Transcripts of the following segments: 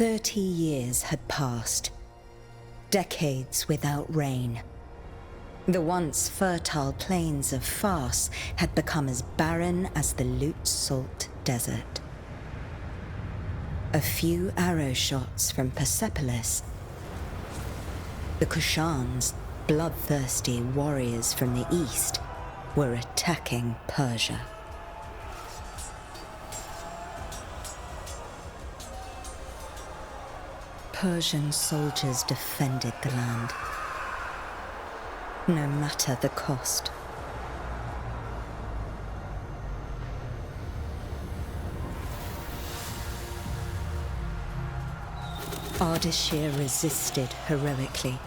30 years had passed, decades without rain. The once fertile plains of Fars had become as barren as the Lut-Salt Desert. A few arrow shots from Persepolis, the Kushans, bloodthirsty warriors from the east, were attacking Persia. Persian soldiers defended the land, no matter the cost. Ardashir resisted heroically,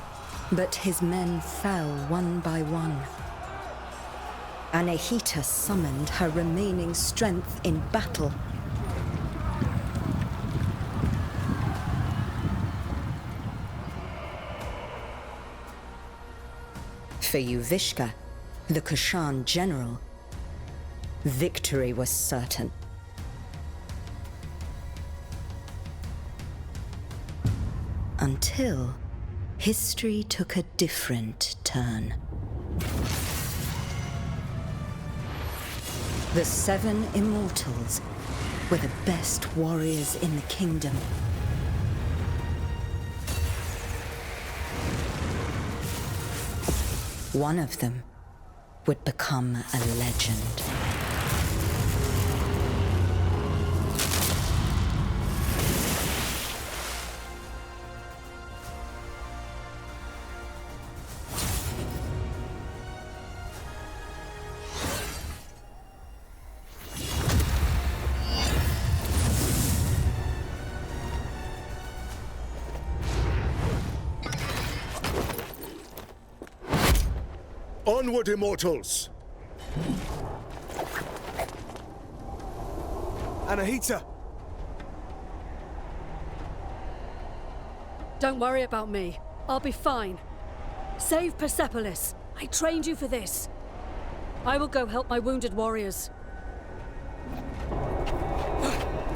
but his men fell one by one. Anahita summoned her remaining strength in battle. For Uvishka, the Kushan general, victory was certain. Until history took a different turn. The 7 immortals were the best warriors in the kingdom. One of them would become a legend. Onward, immortals! Anahita! Don't worry about me. I'll be fine. Save Persepolis. I trained you for this. I will go help my wounded warriors.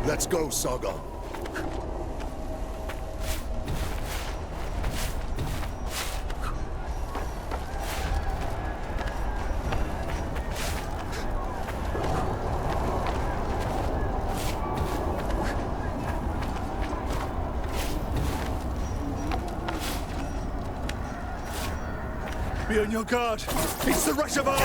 Let's go, Sargon. Be on your guard. It's the reservoir!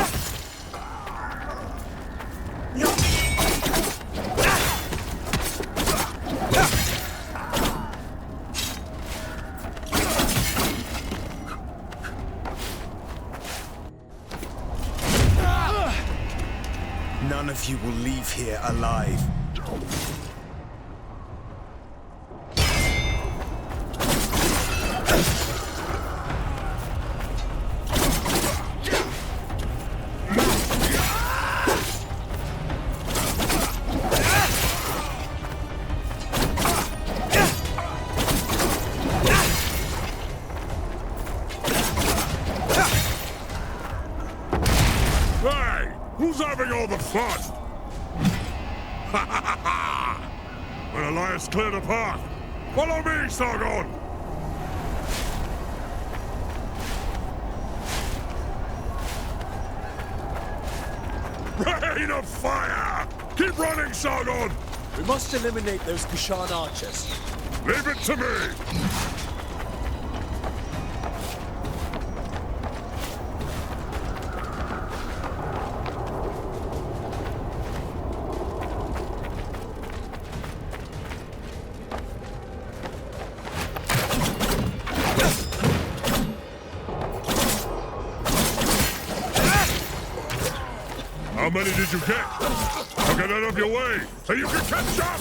None of you will leave here alive. Who's having all the fun? When Elias cleared a path, follow me, Sargon! Rain of fire! Keep running, Sargon! We must eliminate those Kushan archers. Leave it to me! How many did you get? I'll get out of your way so you can catch up!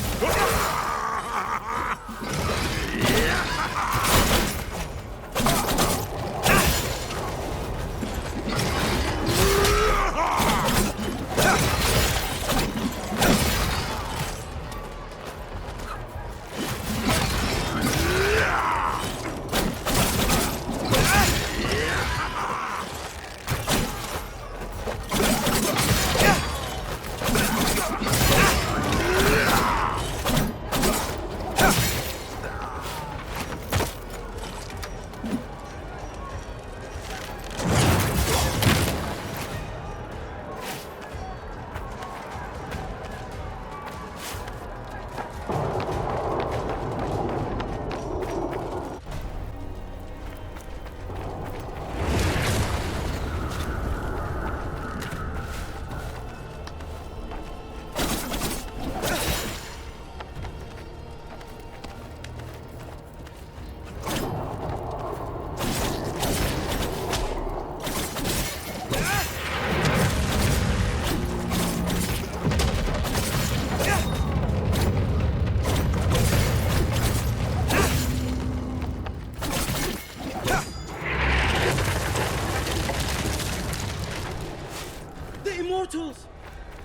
brutals!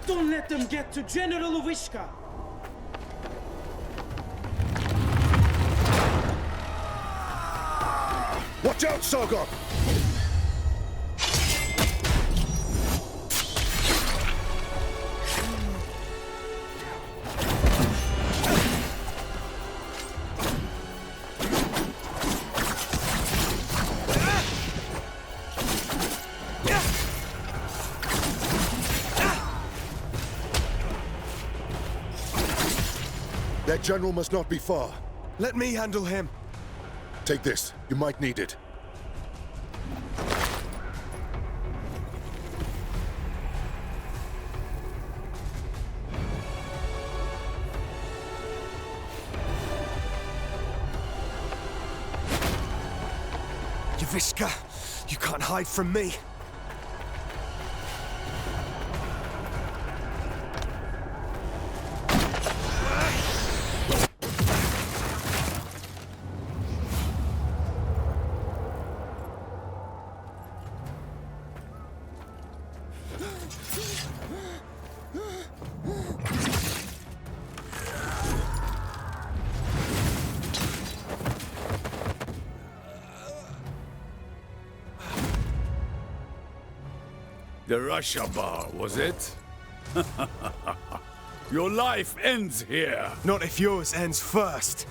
Don't let them get to General Ubisoft! Watch out, Sargon! That general must not be far. Let me handle him. Take this. You might need it. Ubisoft, you can't hide from me. The Russia bar, was it? Your life ends here. Not if yours ends first.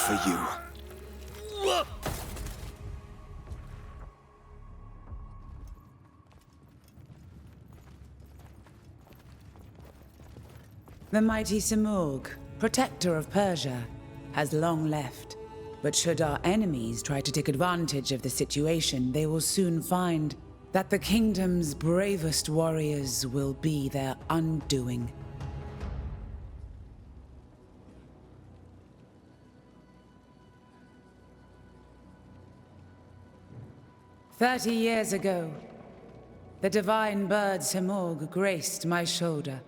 For you. The mighty Simurgh, protector of Persia, has long left. But should our enemies try to take advantage of the situation, they will soon find that the kingdom's bravest warriors will be their undoing. "30 years ago, the divine bird Simurgh graced my shoulder,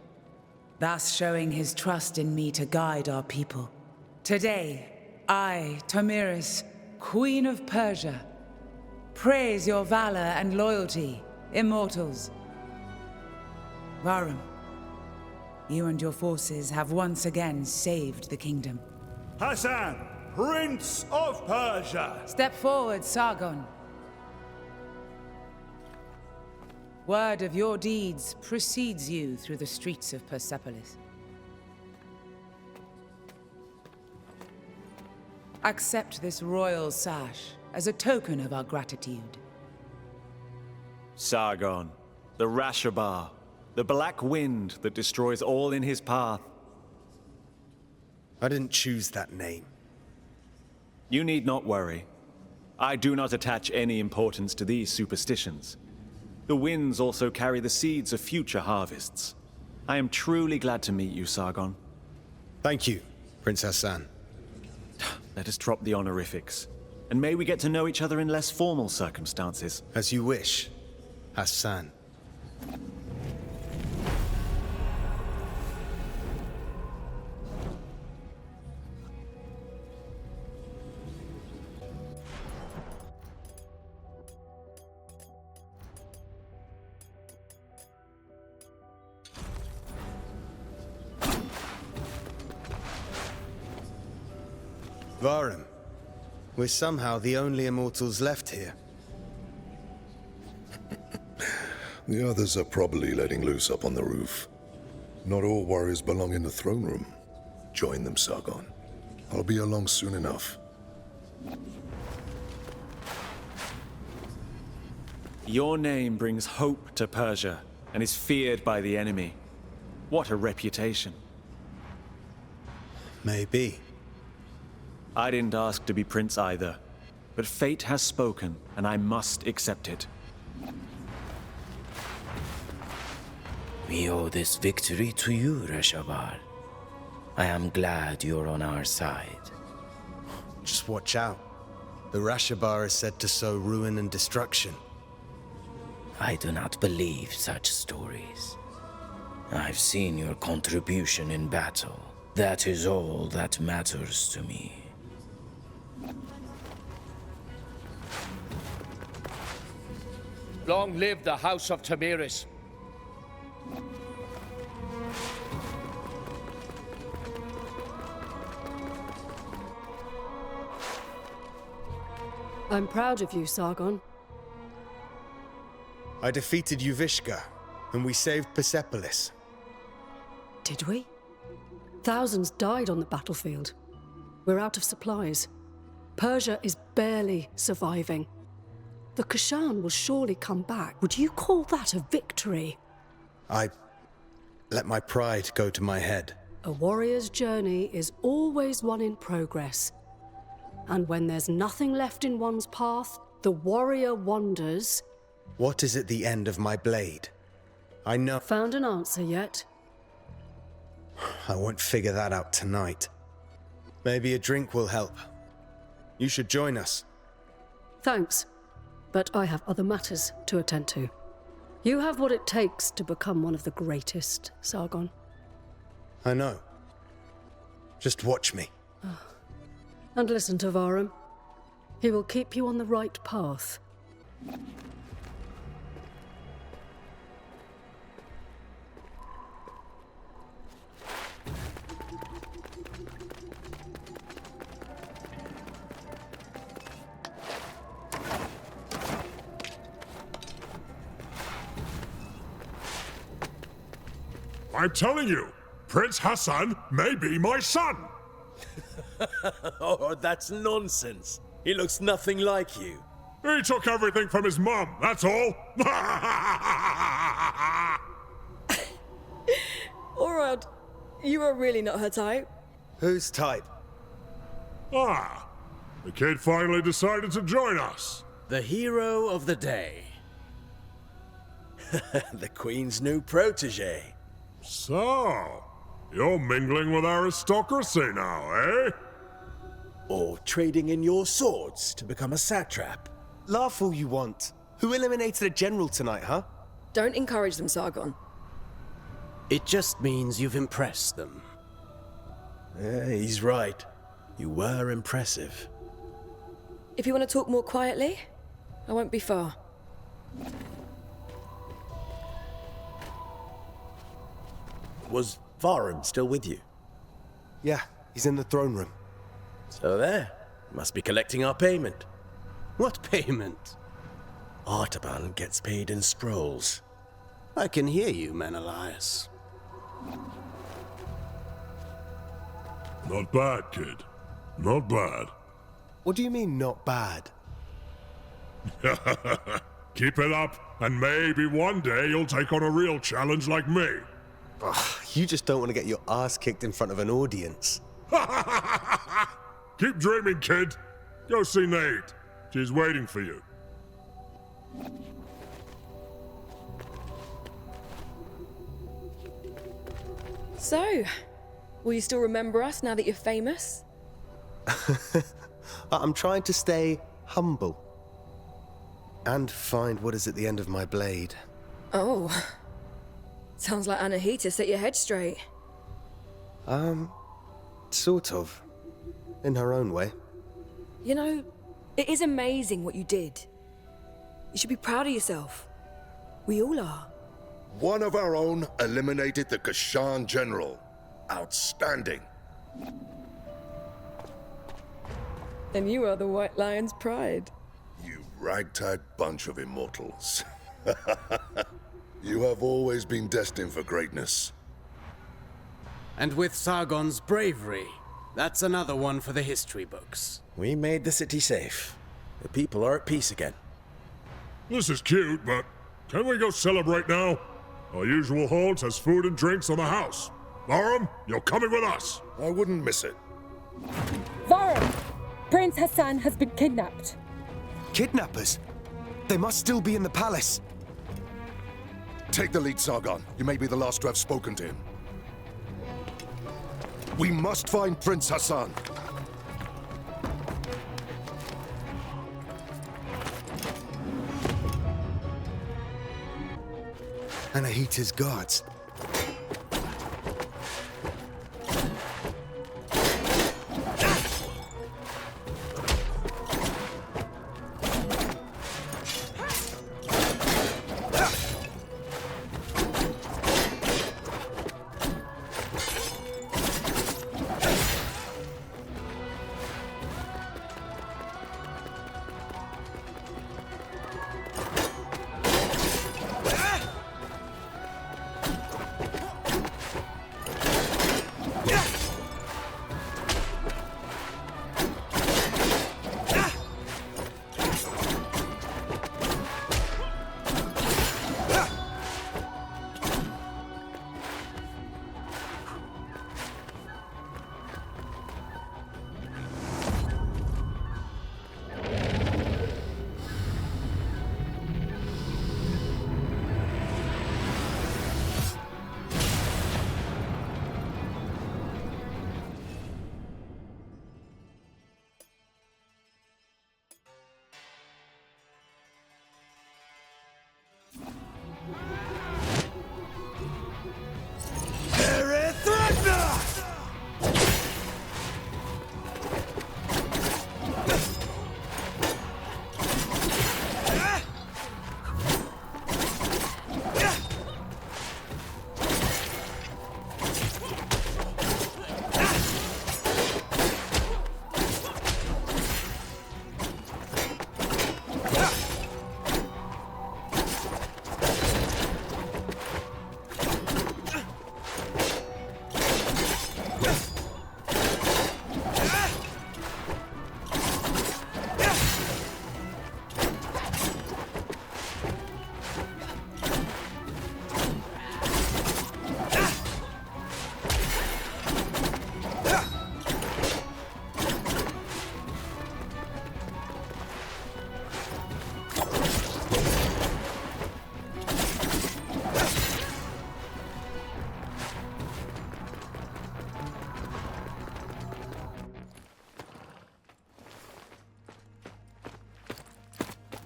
thus showing his trust in me to guide our people. Today, I, Tomiris, Queen of Persia, praise your valor and loyalty, immortals. Varum, you and your forces have once again saved the kingdom. Hassan, Prince of Persia! Step forward, Sargon. Word of your deeds precedes you through the streets of Persepolis. Accept this royal sash as a token of our gratitude. Sargon, the Rashabar, the black wind that destroys all in his path. I didn't choose that name. You need not worry. I do not attach any importance to these superstitions. The winds also carry the seeds of future harvests. I am truly glad to meet you, Sargon. Thank you, Prince Hassan. Let us drop the honorifics, and may we get to know each other in less formal circumstances. As you wish, Hassan. Varum, we're somehow the only immortals left here. The others are probably letting loose up on the roof. Not all warriors belong in the throne room. Join them, Sargon. I'll be along soon enough. Your name brings hope to Persia, and is feared by the enemy. What a reputation. Maybe. I didn't ask to be prince either, but fate has spoken, and I must accept it. We owe this victory to you, Rashabar. I am glad you're on our side. Just watch out. The Rashabar is said to sow ruin and destruction. I do not believe such stories. I've seen your contribution in battle. That is all that matters to me. Long live the House of Tamiris. I'm proud of you, Sargon. I defeated Uvishka, and we saved Persepolis. Did we? Thousands died on the battlefield. We're out of supplies. Persia is barely surviving. The Kashan will surely come back. Would you call that a victory? I let my pride go to my head. A warrior's journey is always one in progress. And when there's nothing left in one's path, the warrior wanders. What is at the end of my blade? I know. Found an answer yet? I won't figure that out tonight. Maybe a drink will help. You should join us. Thanks, but I have other matters to attend to. You have what it takes to become one of the greatest, Sargon. I know. Just watch me. And listen to Varum. He will keep you on the right path. I'm telling you, Prince Hassan may be my son! Oh, that's nonsense. He looks nothing like you. He took everything from his mum, that's all! Alright, you are really not her type. Whose type? Ah, the kid finally decided to join us. The hero of the day. The Queen's new protege. So, you're mingling with aristocracy now, eh? Or trading in your swords to become a satrap. Laugh all you want. Who eliminated a general tonight, huh? Don't encourage them, Sargon. It just means you've impressed them. Yeah, he's right. You were impressive. If you want to talk more quietly, I won't be far. Was Varum still with you? Yeah, he's in the throne room. So there. Must be collecting our payment. What payment? Artaban gets paid in scrolls. I can hear you, Menelaus. Not bad, kid. Not bad. What do you mean, not bad? Keep it up, and maybe one day you'll take on a real challenge like me. You just don't want to get your ass kicked in front of an audience. Keep dreaming, kid. Go see Nate. She's waiting for you. So, will you still remember us now that you're famous? I'm trying to stay humble. And find what is at the end of my blade. Oh. Sounds like Anahita set your head straight. Sort of. In her own way. You know, it is amazing what you did. You should be proud of yourself. We all are. One of our own eliminated the Kashan general. Outstanding. And you are the White Lion's pride. You ragtag bunch of immortals. You have always been destined for greatness. And with Sargon's bravery, that's another one for the history books. We made the city safe. The people are at peace again. This is cute, but can we go celebrate now? Our usual halt has food and drinks on the house. Varum, you're coming with us. I wouldn't miss it. Varum! Prince Hassan has been kidnapped. Kidnappers? They must still be in the palace. Take the lead, Sargon. You may be the last to have spoken to him. We must find Prince Hassan. Anahita's guards.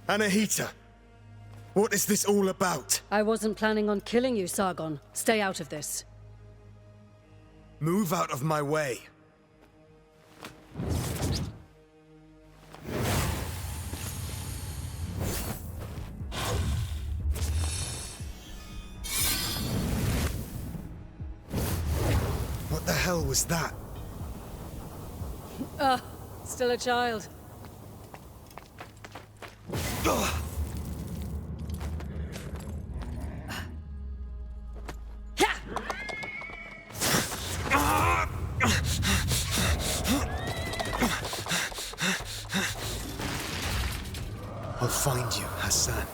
Anahita! What is this all about? I wasn't planning on killing you, Sargon. Stay out of this. Move out of my way. What the hell was that? Still a child. I'll find you, Hassan.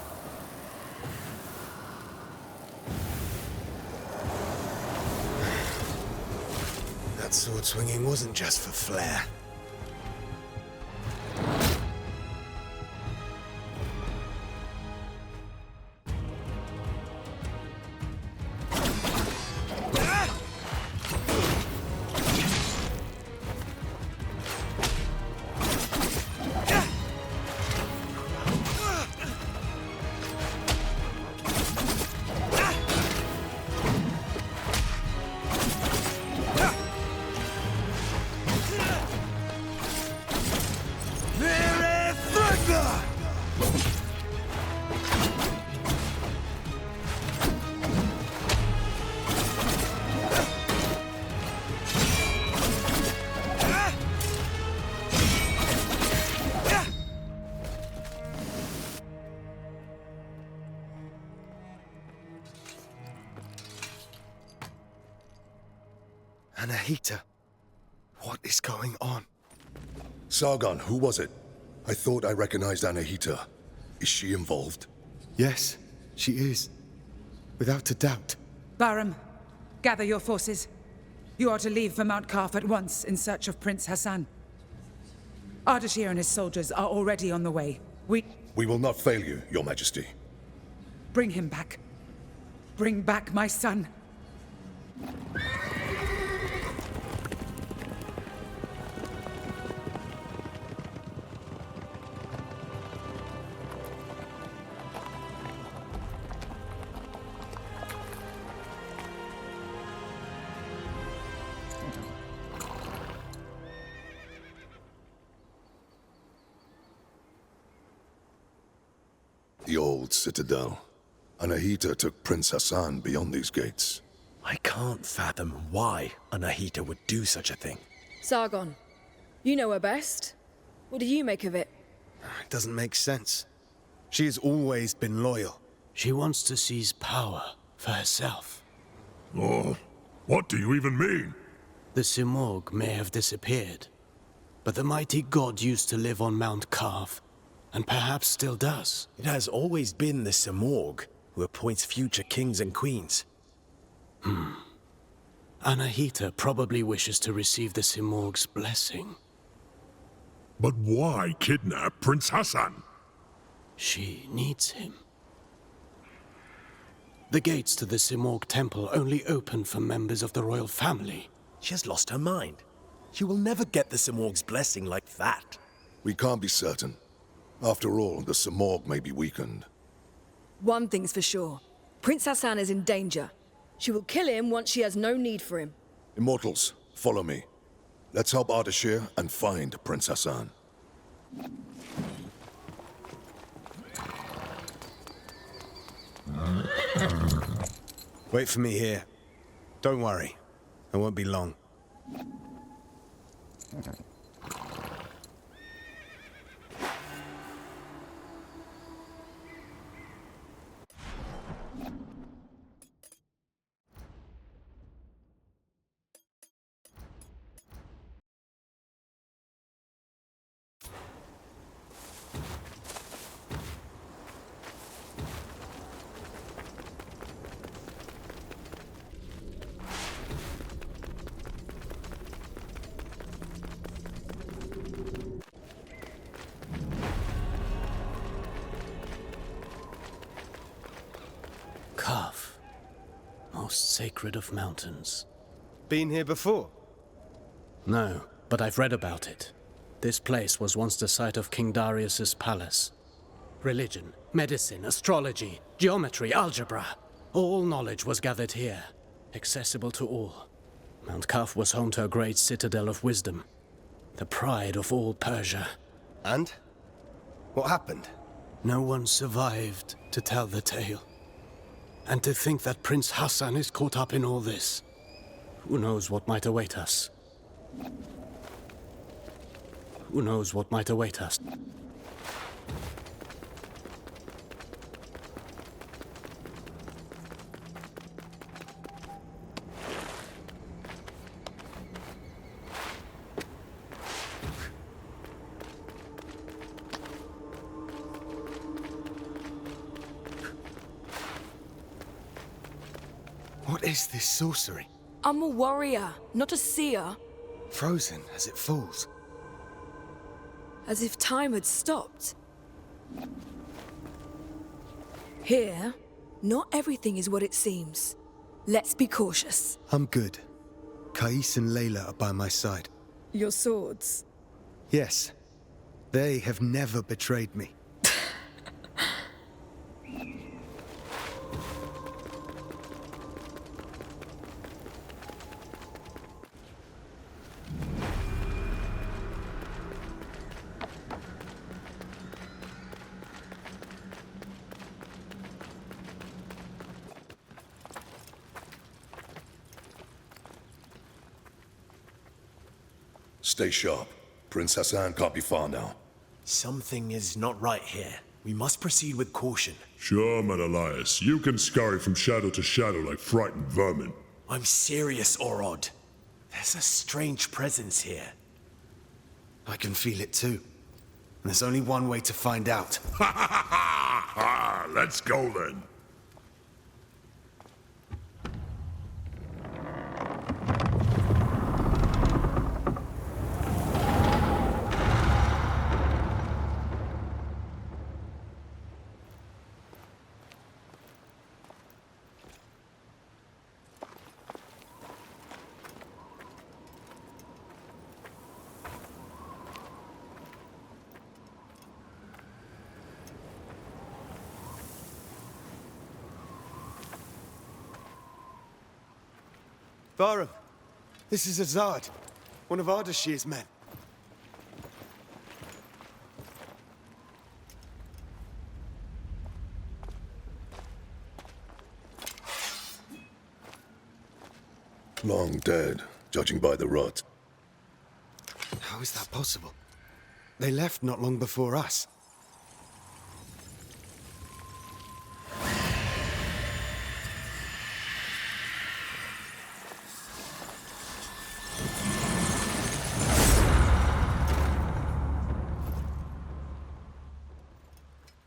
That sword swinging wasn't just for flair. Anahita, what is going on? Sargon, who was it? I thought I recognized Anahita. Is she involved? Yes, she is. Without a doubt. Bahram, gather your forces. You are to leave for Mount Qaf at once in search of Prince Hassan. Ardashir and his soldiers are already on the way. We will not fail you, Your Majesty. Bring him back. Bring back my son. The old Citadel. Anahita took Prince Hassan beyond these gates. I can't fathom why Anahita would do such a thing. Sargon, you know her best. What do you make of it? It doesn't make sense. She has always been loyal. She wants to seize power for herself. Oh, what do you even mean? The Simorg may have disappeared, but the mighty god used to live on Mount Qaf, and perhaps still does. It has always been the Simorg who appoints future kings and queens. Anahita probably wishes to receive the Simorg's blessing. But why kidnap Prince Hassan? She needs him. The gates to the Simorg temple only open for members of the royal family. She has lost her mind. She will never get the Simorg's blessing like that. We can't be certain. After all, the Simorg may be weakened. One thing's for sure. Prince Hassan is in danger. She will kill him once she has no need for him. Immortals, follow me. Let's help Ardashir and find Prince Hassan. Wait for me here. Don't worry. I won't be long. Qaf, most sacred of mountains. Been here before? No, but I've read about it. This place was once the site of King Darius's palace. Religion, medicine, astrology, geometry, algebra. All knowledge was gathered here, accessible to all. Mount Qaf was home to a great citadel of wisdom, the pride of all Persia. And? What happened? No one survived to tell the tale. And to think that Prince Hassan is caught up in all this. Who knows what might await us? Who knows what might await us? What is this sorcery? I'm a warrior, not a seer. Frozen as it falls. As if time had stopped. Here, not everything is what it seems. Let's be cautious. I'm good. Kais and Layla are by my side. Your swords. Yes. They have never betrayed me. Stay sharp. Prince Hassan can't be far now. Something is not right here. We must proceed with caution. Sure, Menelaus. You can scurry from shadow to shadow like frightened vermin. I'm serious, Orod. There's a strange presence here. I can feel it too. And there's only one way to find out. Ha ha ha ha! Let's go then. Varum, this is Azad, one of Ardashir's men. Long dead, judging by the rot. How is that possible? They left not long before us.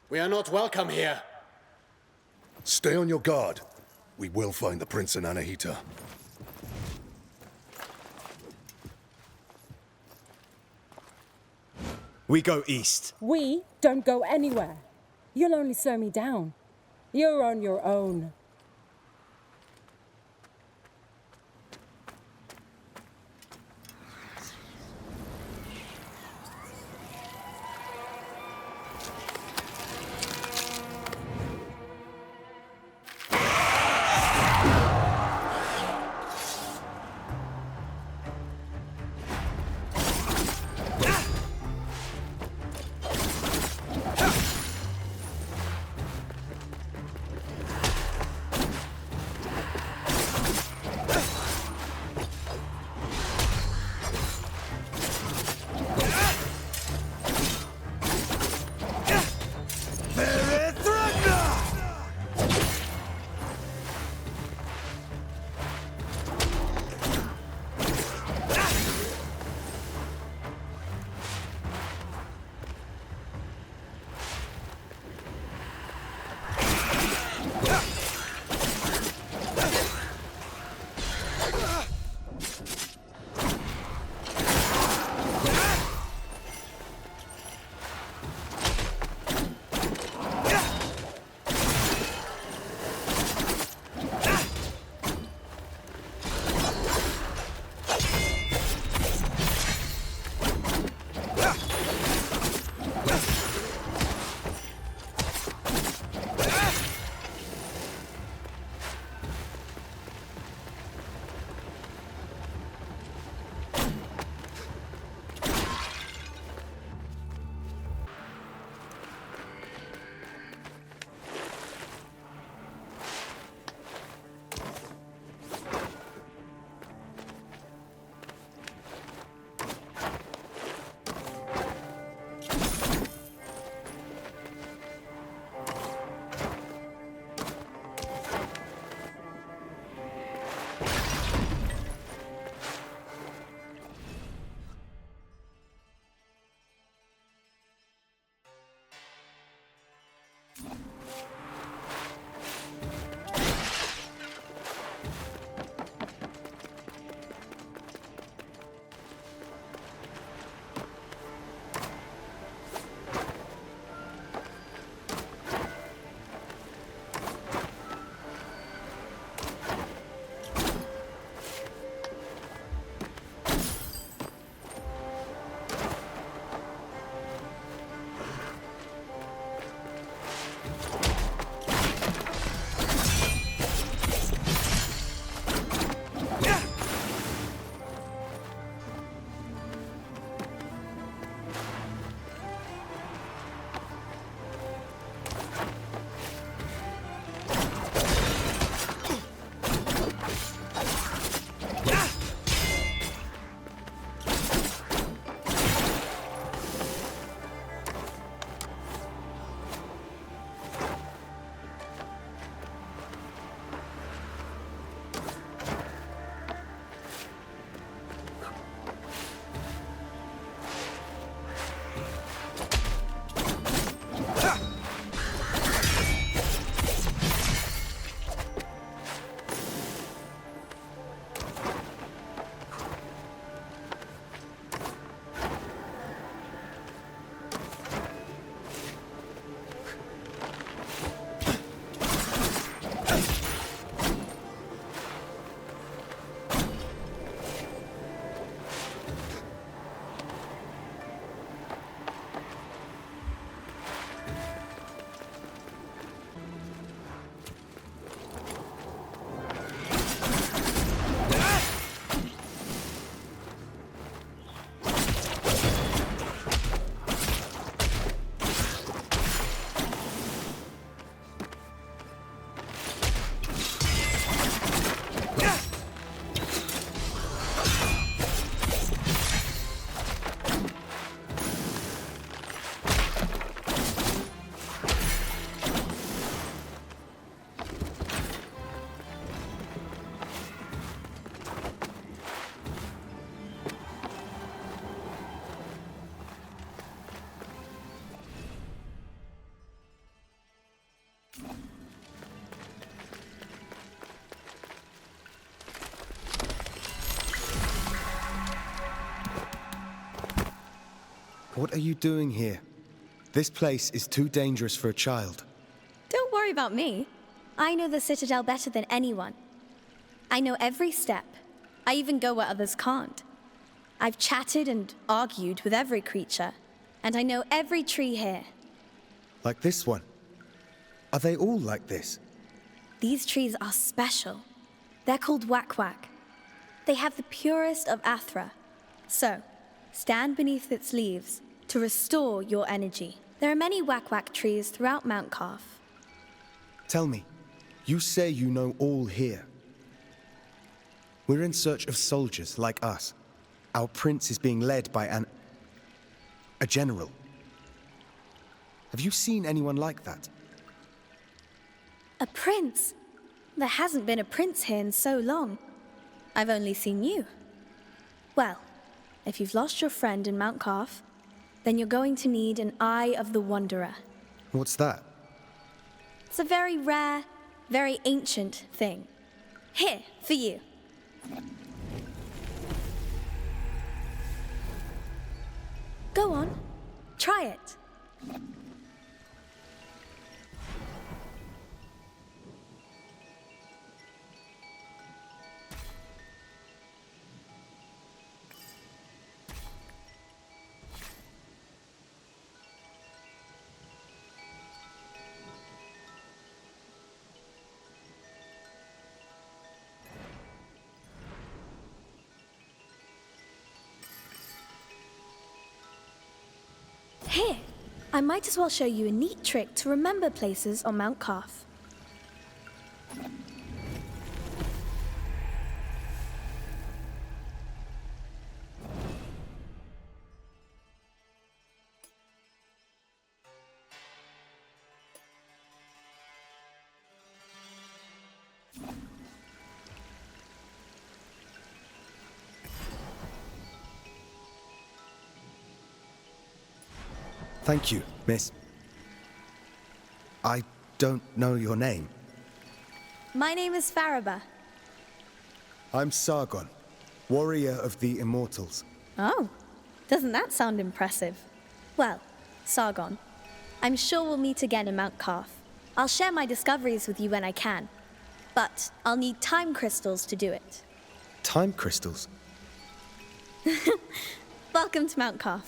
We are not welcome here. Stay on your guard. We will find the Prince and Anahita. We go east. We don't go anywhere. You'll only slow me down. You're on your own. What are you doing here? This place is too dangerous for a child. Don't worry about me. I know the Citadel better than anyone. I know every step. I even go where others can't. I've chatted and argued with every creature, and I know every tree here. Like this one? Are they all like this? These trees are special. They're called Wak-Wak. They have the purest of Athra. So, stand beneath its leaves to restore your energy. There are many Wak-Wak trees throughout Mount Qaf. Tell me, you say you know all here. We're in search of soldiers like us. Our prince is being led by a general. Have you seen anyone like that? A prince? There hasn't been a prince here in so long. I've only seen you. Well, if you've lost your friend in Mount Qaf, then you're going to need an Eye of the Wanderer. What's that? It's a very rare, very ancient thing. Here, for you. Go on, try it. Here, I might as well show you a neat trick to remember places on Mount Qaf. Thank you, miss. I don't know your name. My name is Faraba. I'm Sargon, warrior of the Immortals. Oh, doesn't that sound impressive? Well, Sargon, I'm sure we'll meet again in Mount Qaf. I'll share my discoveries with you when I can, but I'll need time crystals to do it. Time crystals? Welcome to Mount Qaf.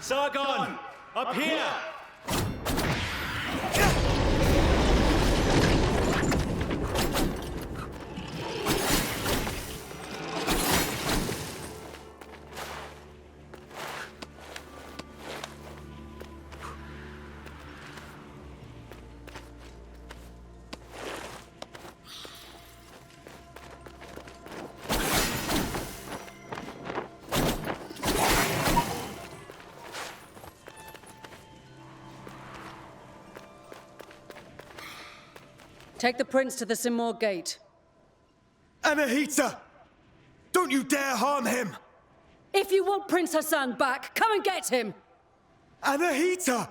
Sargon! Up here! Take the prince to the Simor gate. Anahita! Don't you dare harm him! If you want Prince Hassan back, come and get him! Anahita!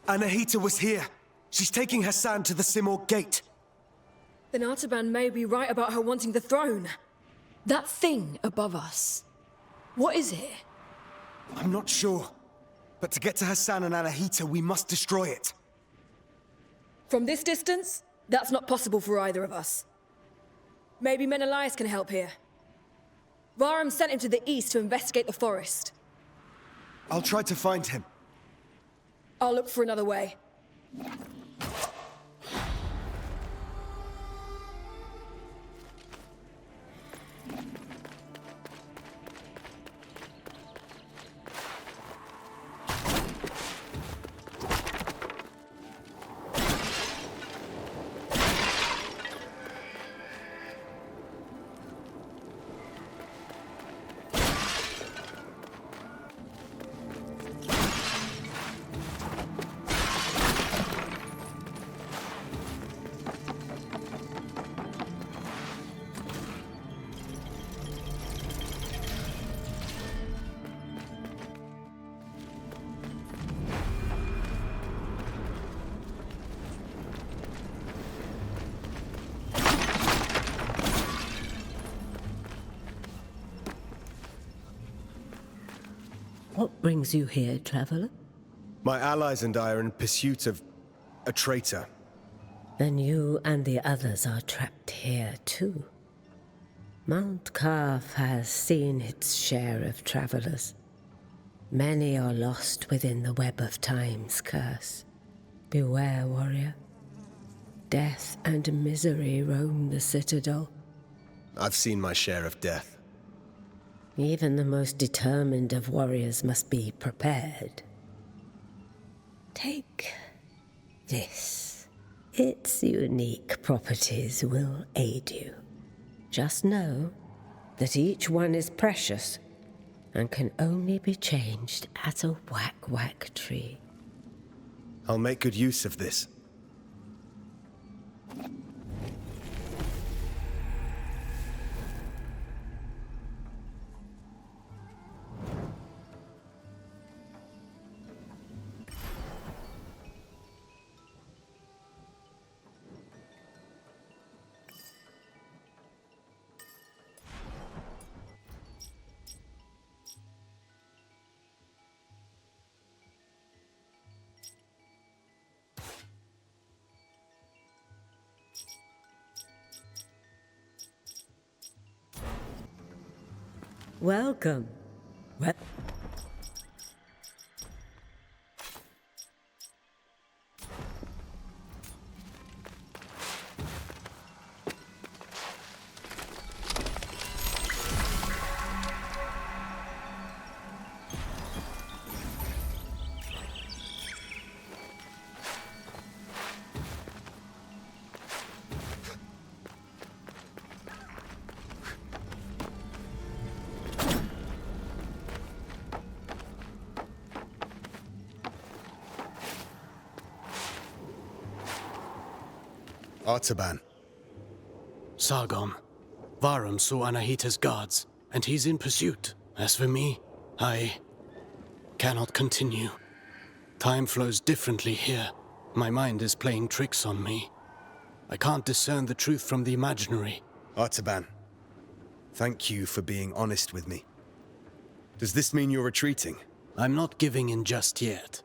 Anahita was here. She's taking Hassan to the Simor gate. Then Artaban may be right about her wanting the throne. That thing above us. What is it? I'm not sure. But to get to Hassan and Anahita, we must destroy it. From this distance, that's not possible for either of us. Maybe Menelaus can help here. Varum sent him to the east to investigate the forest. I'll try to find him. I'll look for another way. What brings you here, traveler? My allies and I are in pursuit of a traitor. Then you and the others are trapped here too. Mount Qaf has seen its share of travelers. Many are lost within the web of time's curse. Beware, warrior. Death and misery roam the Citadel. I've seen my share of death. Even the most determined of warriors must be prepared. Take this. Its unique properties will aid you. Just know that each one is precious and can only be changed at a whack-whack tree. I'll make good use of this. Welcome. Artaban. Sargon. Varum saw Anahita's guards, and he's in pursuit. As for me, I cannot continue. Time flows differently here. My mind is playing tricks on me. I can't discern the truth from the imaginary. Artaban, thank you for being honest with me. Does this mean you're retreating? I'm not giving in just yet.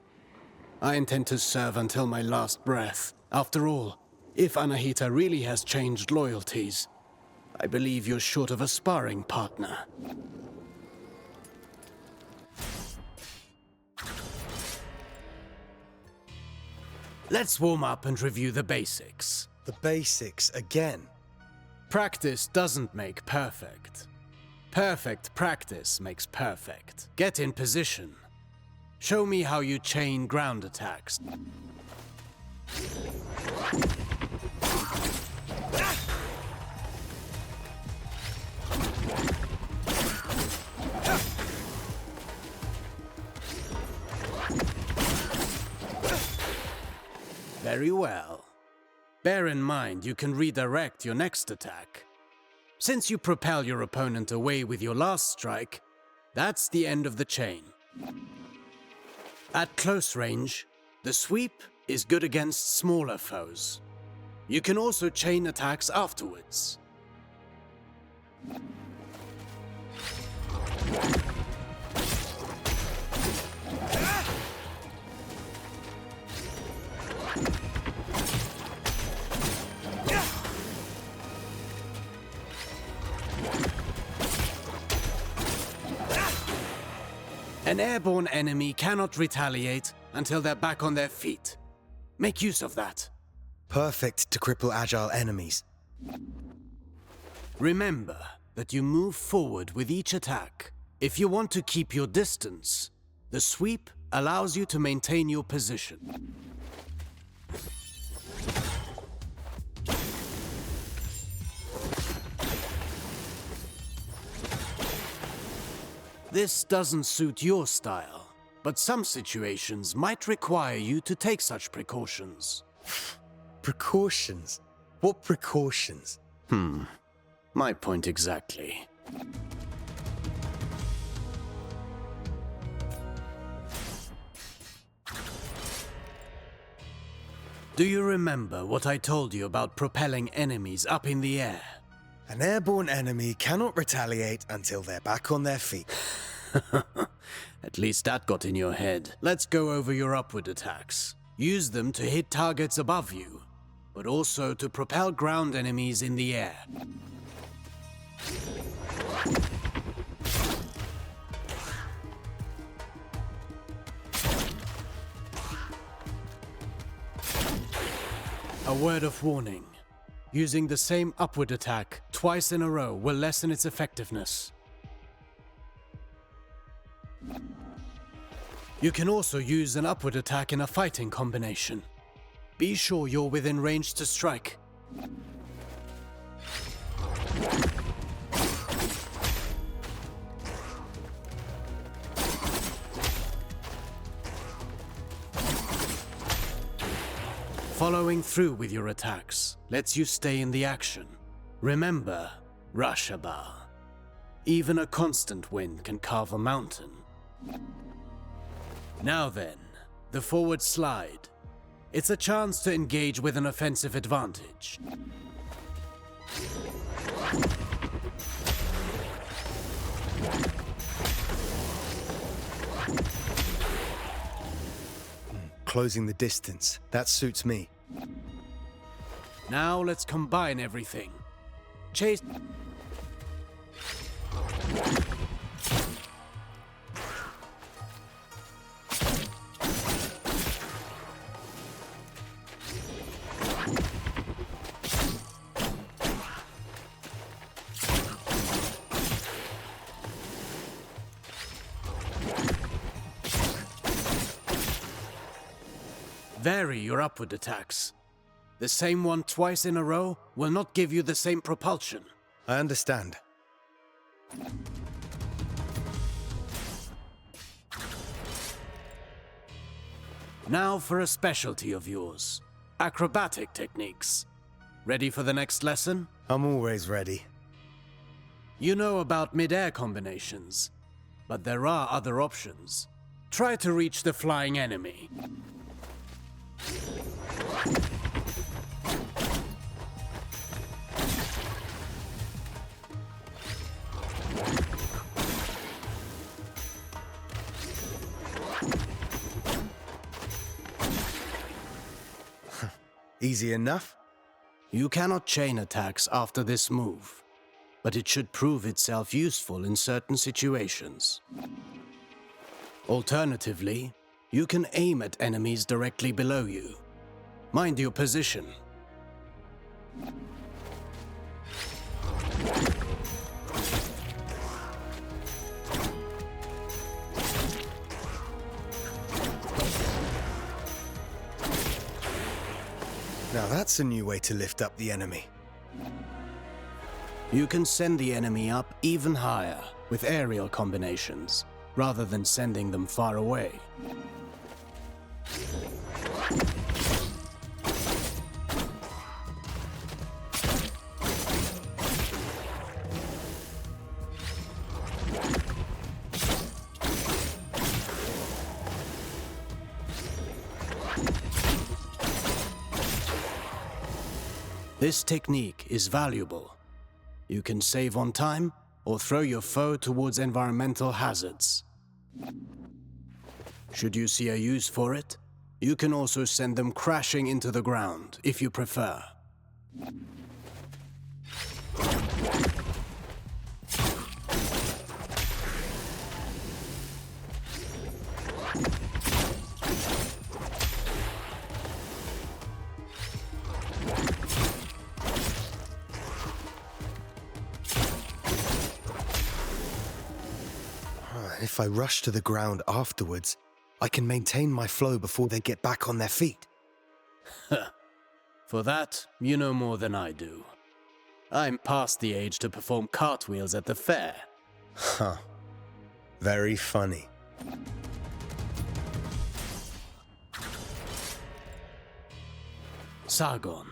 I intend to serve until my last breath. After all, if Anahita really has changed loyalties, I believe you're short of a sparring partner. Let's warm up and review the basics. The basics again? Practice doesn't make perfect. Perfect practice makes perfect. Get in position. Show me how you chain ground attacks. Very well. Bear in mind you can redirect your next attack. Since you propel your opponent away with your last strike, that's the end of the chain. At close range, the sweep is good against smaller foes. You can also chain attacks afterwards. An airborne enemy cannot retaliate until they're back on their feet. Make use of that. Perfect to cripple agile enemies. Remember that you move forward with each attack. If you want to keep your distance, the sweep allows you to maintain your position. This doesn't suit your style, but some situations might require you to take such precautions. Precautions? What precautions? My point exactly. Do you remember what I told you about propelling enemies up in the air? An airborne enemy cannot retaliate until they're back on their feet. At least that got in your head. Let's go over your upward attacks. Use them to hit targets above you, but also to propel ground enemies in the air. A word of warning. Using the same upward attack twice in a row will lessen its effectiveness. You can also use an upward attack in a fighting combination. Be sure you're within range to strike. Following through with your attacks lets you stay in the action. Remember, Rashaba. Even a constant wind can carve a mountain. Now then, the forward slide. It's a chance to engage with an offensive advantage. Closing the distance. That suits me. Now let's combine everything. Chase... Vary your upward attacks. The same one twice in a row will not give you the same propulsion. I understand. Now for a specialty of yours. Acrobatic techniques. Ready for the next lesson? I'm always ready. You know about mid-air combinations, but there are other options. Try to reach the flying enemy. Easy enough? You cannot chain attacks after this move. but it should prove itself useful in certain situations. Alternatively, you can aim at enemies directly below you. Mind your position. Now that's a new way to lift up the enemy. You can send the enemy up even higher with aerial combinations, rather than sending them far away. This technique is valuable. You can save on time or throw your foe towards environmental hazards. Should you see a use for it, you can also send them crashing into the ground if you prefer. If I rush to the ground afterwards, I can maintain my flow before they get back on their feet. For that, you know more than I do. I'm past the age to perform cartwheels at the fair. Huh. Very funny. Sargon,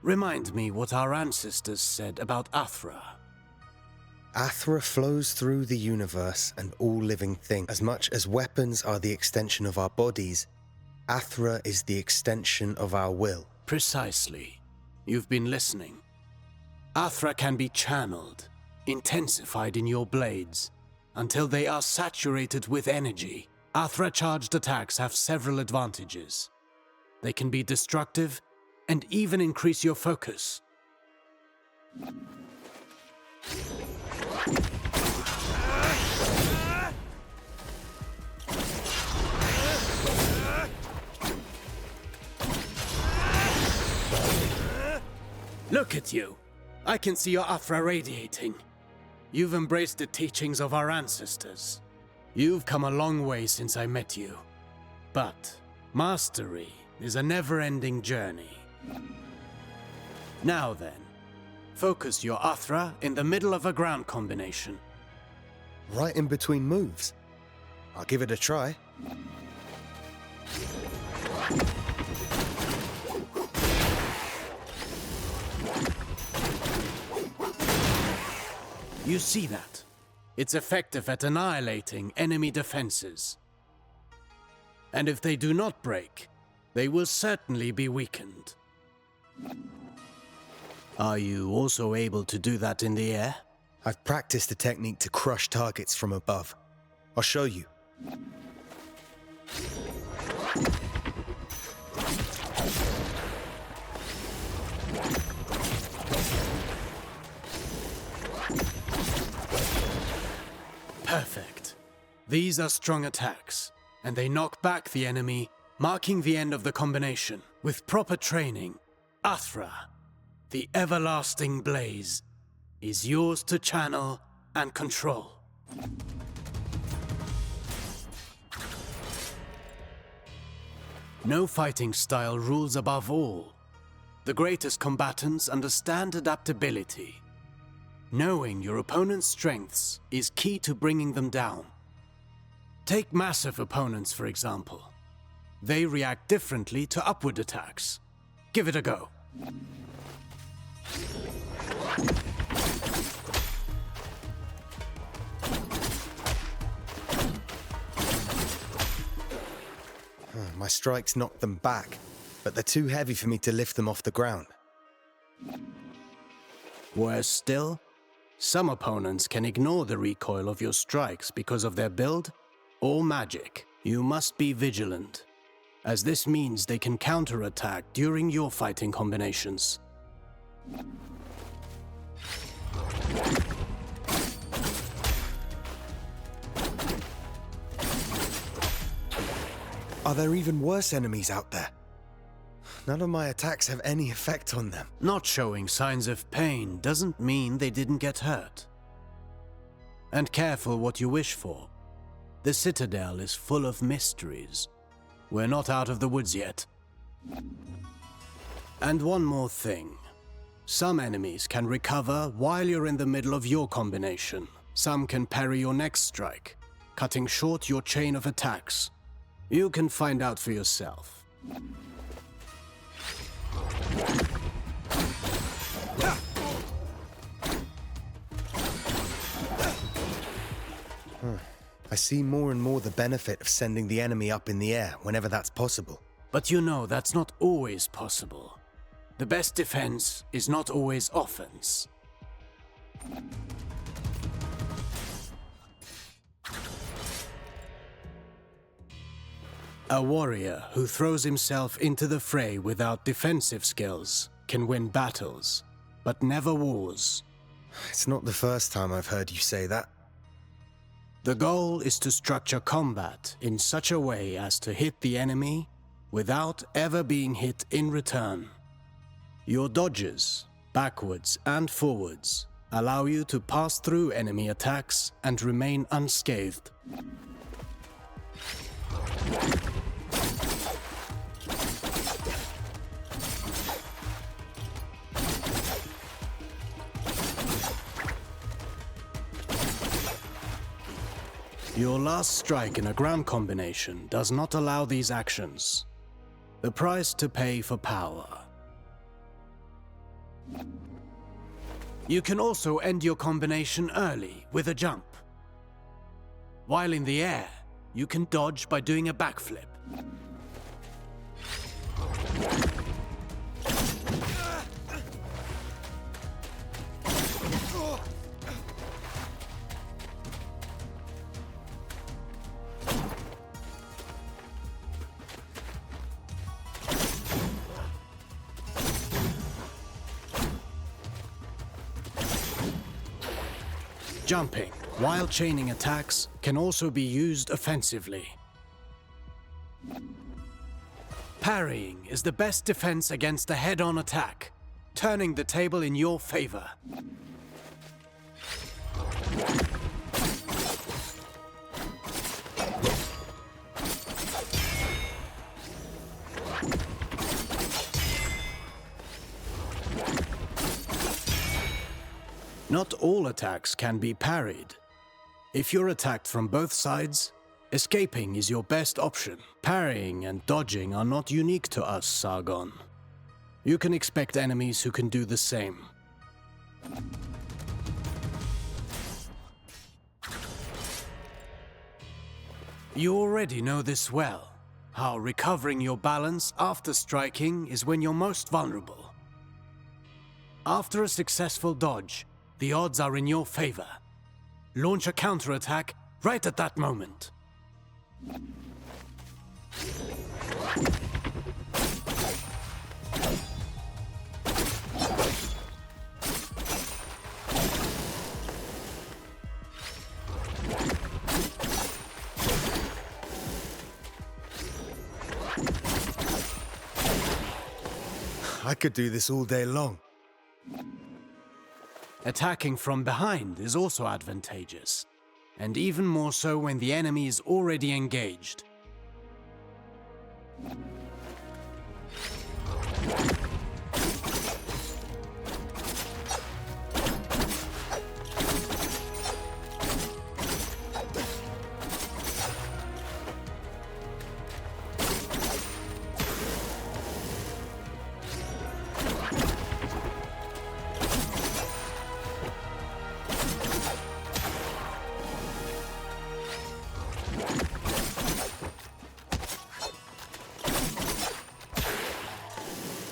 remind me what our ancestors said about Athra. Athra flows through the universe and all living things. As much as weapons are the extension of our bodies, Athra is the extension of our will. Precisely. You've been listening. Athra can be channeled, intensified in your blades, until they are saturated with energy. Athra-charged attacks have several advantages. They can be destructive and even increase your focus. Look at you! I can see your Athra radiating. You've embraced the teachings of our ancestors. You've come a long way since I met you. But mastery is a never-ending journey. Now then, focus your Athra in the middle of a ground combination. Right in between moves. I'll give it a try. You see that? It's effective at annihilating enemy defenses. And if they do not break, they will certainly be weakened. Are you also able to do that in the air? I've practiced the technique to crush targets from above. I'll show you. Perfect. These are strong attacks, and they knock back the enemy, marking the end of the combination. With proper training, Athra, the everlasting blaze, is yours to channel and control. No fighting style rules above all. The greatest combatants understand adaptability. Knowing your opponent's strengths is key to bringing them down. Take massive opponents, for example. They react differently to upward attacks. Give it a go. My strikes knocked them back, but they're too heavy for me to lift them off the ground. Worse still, some opponents can ignore the recoil of your strikes because of their build or magic. You must be vigilant, as this means they can counterattack during your fighting combinations. Are there even worse enemies out there? None of my attacks have any effect on them. Not showing signs of pain doesn't mean they didn't get hurt. And careful what you wish for. The Citadel is full of mysteries. We're not out of the woods yet. And one more thing. Some enemies can recover while you're in the middle of your combination. Some can parry your next strike, cutting short your chain of attacks. You can find out for yourself. I see more and more the benefit of sending the enemy up in the air whenever that's possible. But you know that's not always possible. The best defense is not always offense. A warrior who throws himself into the fray without defensive skills can win battles, but never wars. It's not the first time I've heard you say that. The goal is to structure combat in such a way as to hit the enemy without ever being hit in return. Your dodges, backwards and forwards, allow you to pass through enemy attacks and remain unscathed. Your last strike in a ground combination does not allow these actions. The price to pay for power. You can also end your combination early with a jump. While in the air, you can dodge by doing a backflip. Jumping, while chaining attacks, can also be used offensively. Parrying is the best defense against a head-on attack, turning the table in your favor. Not all attacks can be parried. If you're attacked from both sides, escaping is your best option. Parrying and dodging are not unique to us, Sargon. You can expect enemies who can do the same. You already know this well, how recovering your balance after striking is when you're most vulnerable. After a successful dodge, the odds are in your favor. Launch a counterattack right at that moment. I could do this all day long. Attacking from behind is also advantageous, and even more so when the enemy is already engaged.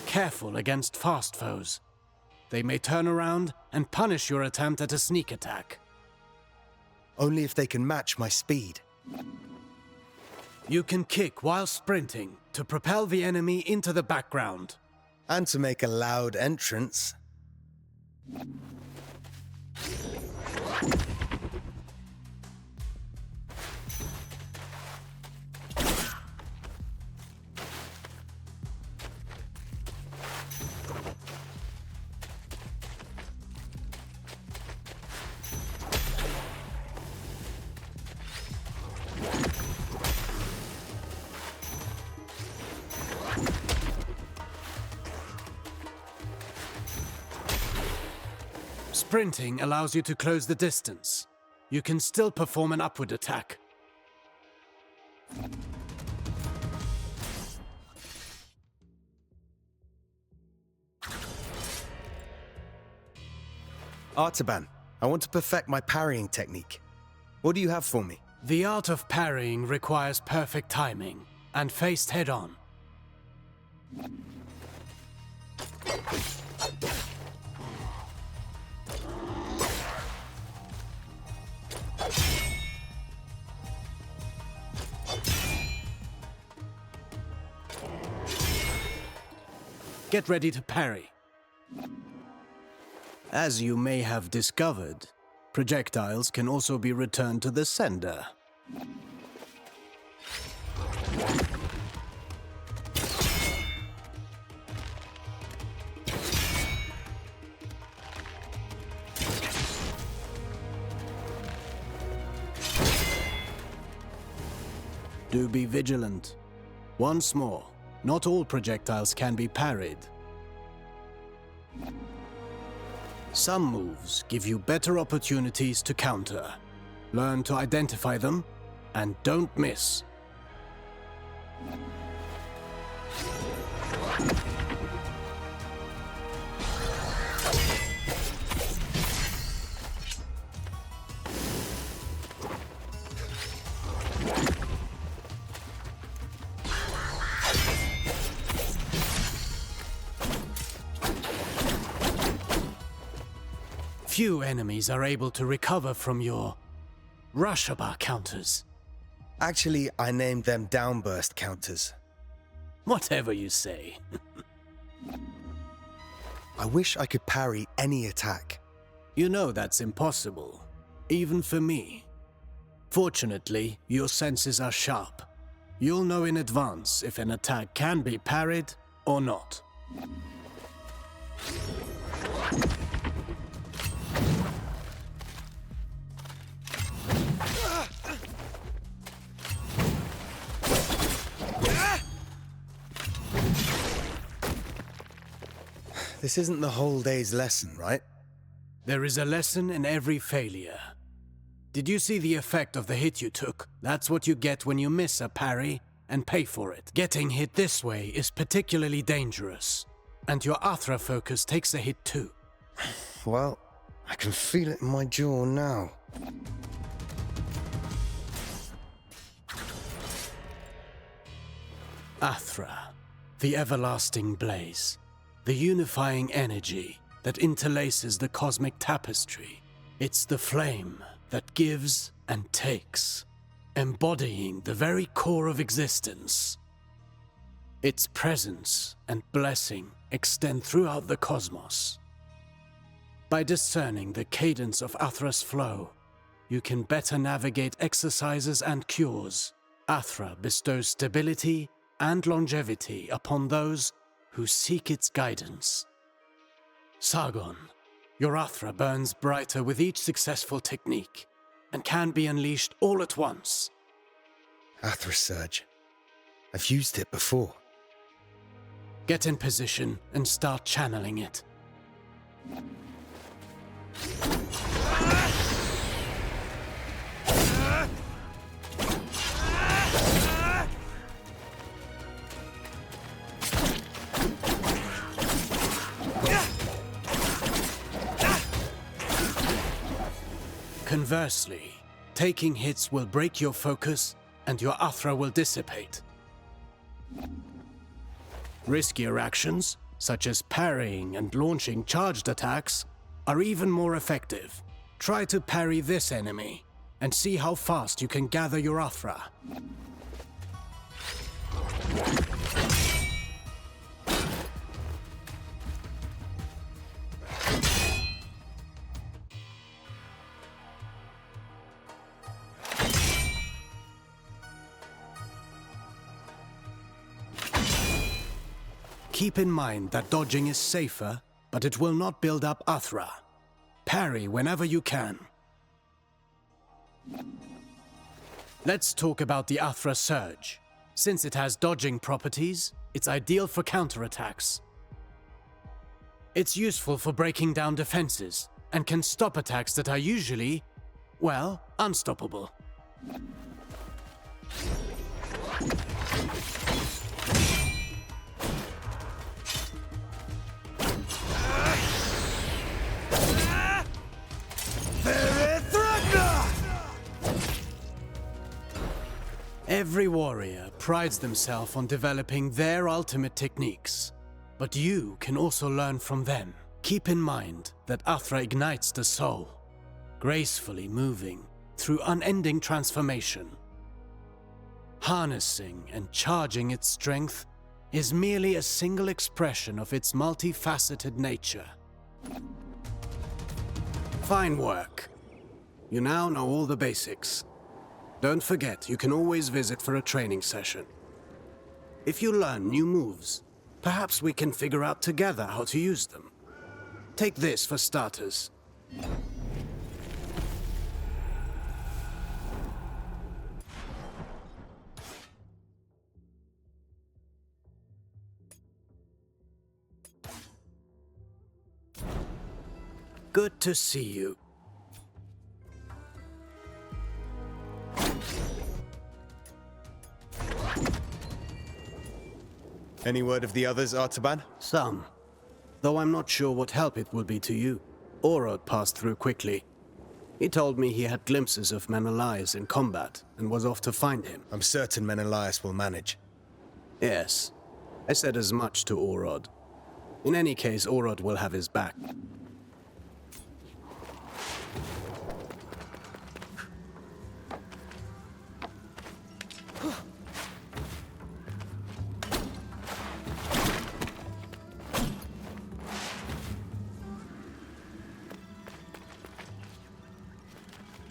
Careful against fast foes. They may turn around and punish your attempt at a sneak attack. Only if they can match my speed. You can kick while sprinting to propel the enemy into the background. And to make a loud entrance. Sprinting allows you to close the distance. You can still perform an upward attack. Artaban, I want to perfect my parrying technique. What do you have for me? The art of parrying requires perfect timing, and faced head-on. Get ready to parry. As you may have discovered, projectiles can also be returned to the sender. Do be vigilant. Once more, not all projectiles can be parried. Some moves give you better opportunities to counter. Learn to identify them, and don't miss. Few enemies are able to recover from your Rushaba counters. Actually, I named them downburst counters. Whatever you say. I wish I could parry any attack. You know that's impossible, even for me. Fortunately, your senses are sharp. You'll know in advance if an attack can be parried or not. This isn't the whole day's lesson, right? There is a lesson in every failure. Did you see the effect of the hit you took? That's what you get when you miss a parry and pay for it. Getting hit this way is particularly dangerous, and your Athra focus takes a hit too. Well, I can feel it in my jaw now. Athra, the everlasting blaze. The unifying energy that interlaces the cosmic tapestry. It's the flame that gives and takes, embodying the very core of existence. Its presence and blessing extend throughout the cosmos. By discerning the cadence of Athra's flow, you can better navigate exercises and cures. Athra bestows stability and longevity upon those who seek its guidance. Sargon, your Athra burns brighter with each successful technique, and can be unleashed all at once. Athra Surge. I've used it before. Get in position and start channeling it. Conversely, taking hits will break your focus and your Athra will dissipate. Riskier actions, such as parrying and launching charged attacks, are even more effective. Try to parry this enemy and see how fast you can gather your Athra. keep in mind that dodging is safer, but it will not build up Athra. Parry whenever you can. Let's talk about the Athra Surge. Since it has dodging properties, it's ideal for counterattacks. It's useful for breaking down defenses, and can stop attacks that are usually, well, unstoppable. Every warrior prides themselves on developing their ultimate techniques, but you can also learn from them. Keep in mind that Athra ignites the soul, gracefully moving through unending transformation. Harnessing and charging its strength is merely a single expression of its multifaceted nature. Fine work. You now know all the basics. Don't forget, you can always visit for a training session. If you learn new moves, perhaps we can figure out together how to use them. Take this for starters. Good to see you. Any word of the others, Artaban? Some. Though I'm not sure what help it will be to you. Orod passed through quickly. He told me he had glimpses of Menelaus in combat, and was off to find him. I'm certain Menelaus will manage. Yes. I said as much to Orod. In any case, Orod will have his back.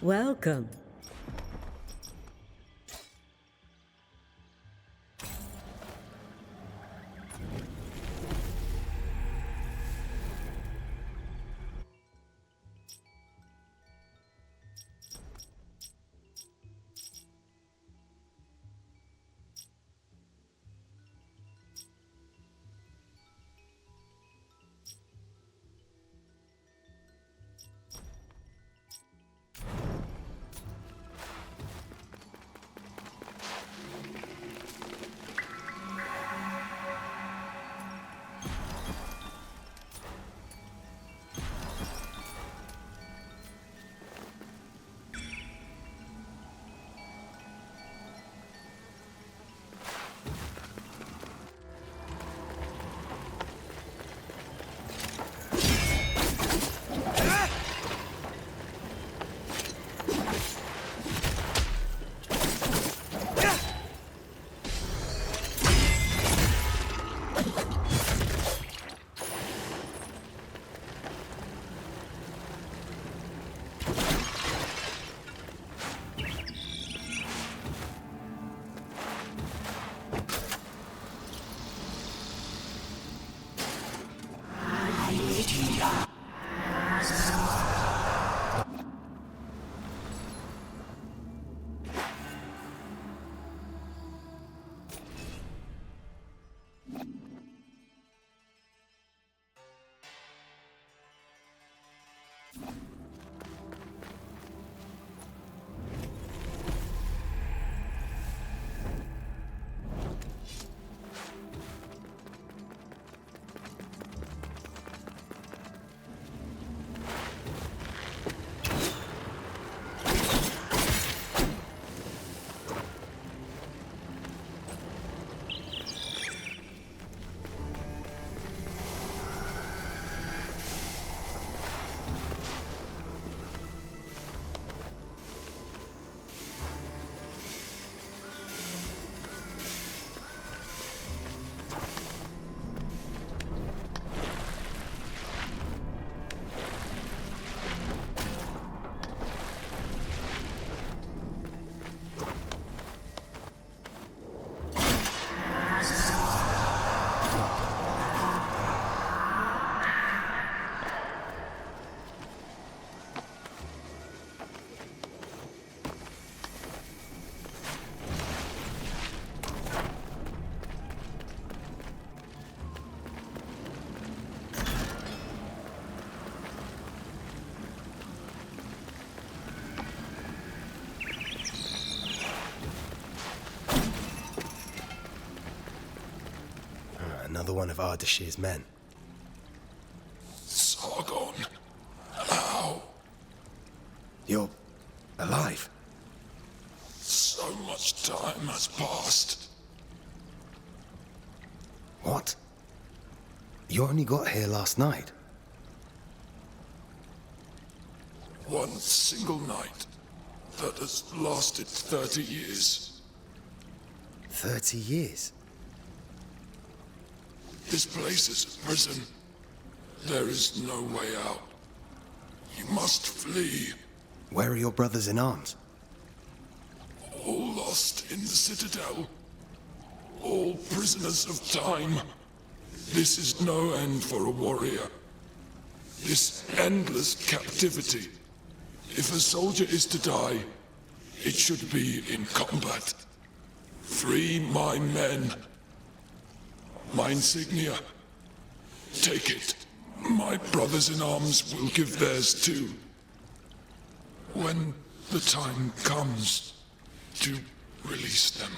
Welcome. another one of Ardashir's men. Sargon. How? You're alive. So much time has passed. What? You only got here last night. One single night that has lasted 30 years. 30 years? This place is a prison. There is no way out. You must flee. Where are your brothers in arms? All lost in the Citadel. All prisoners of time. This is no end for a warrior. This endless captivity. If a soldier is to die, it should be in combat. Free my men. My insignia. Take it. My brothers in arms will give theirs too. When the time comes to release them.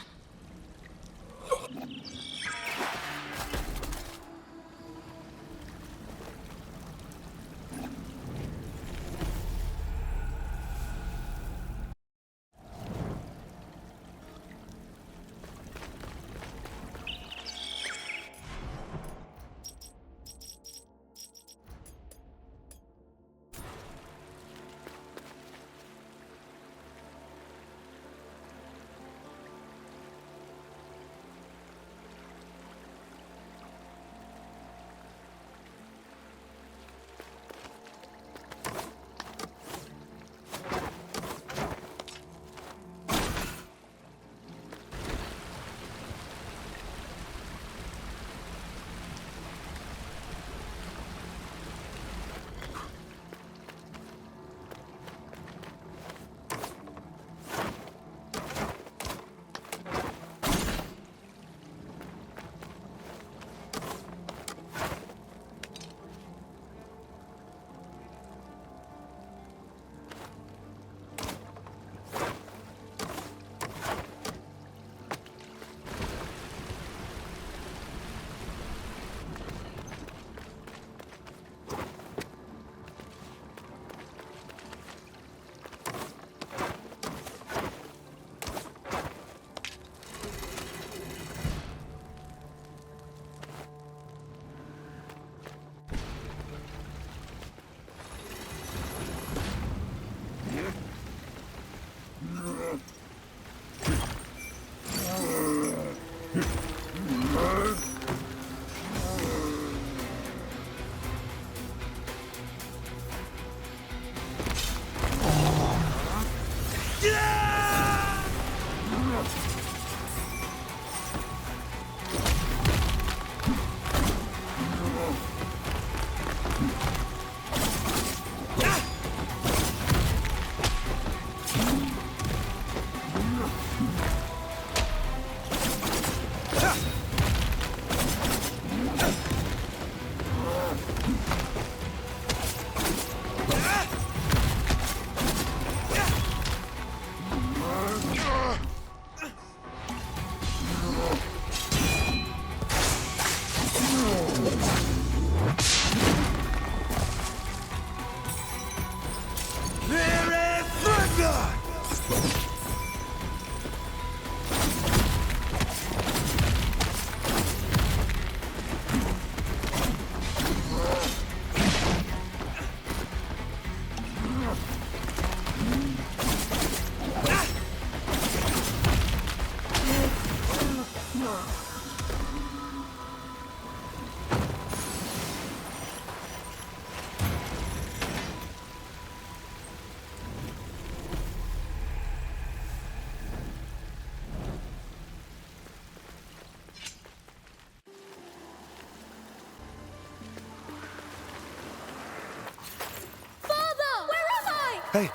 Hey,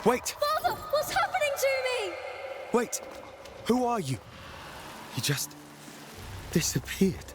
wait! Father, what's happening to me? Wait! Who are you? You just disappeared.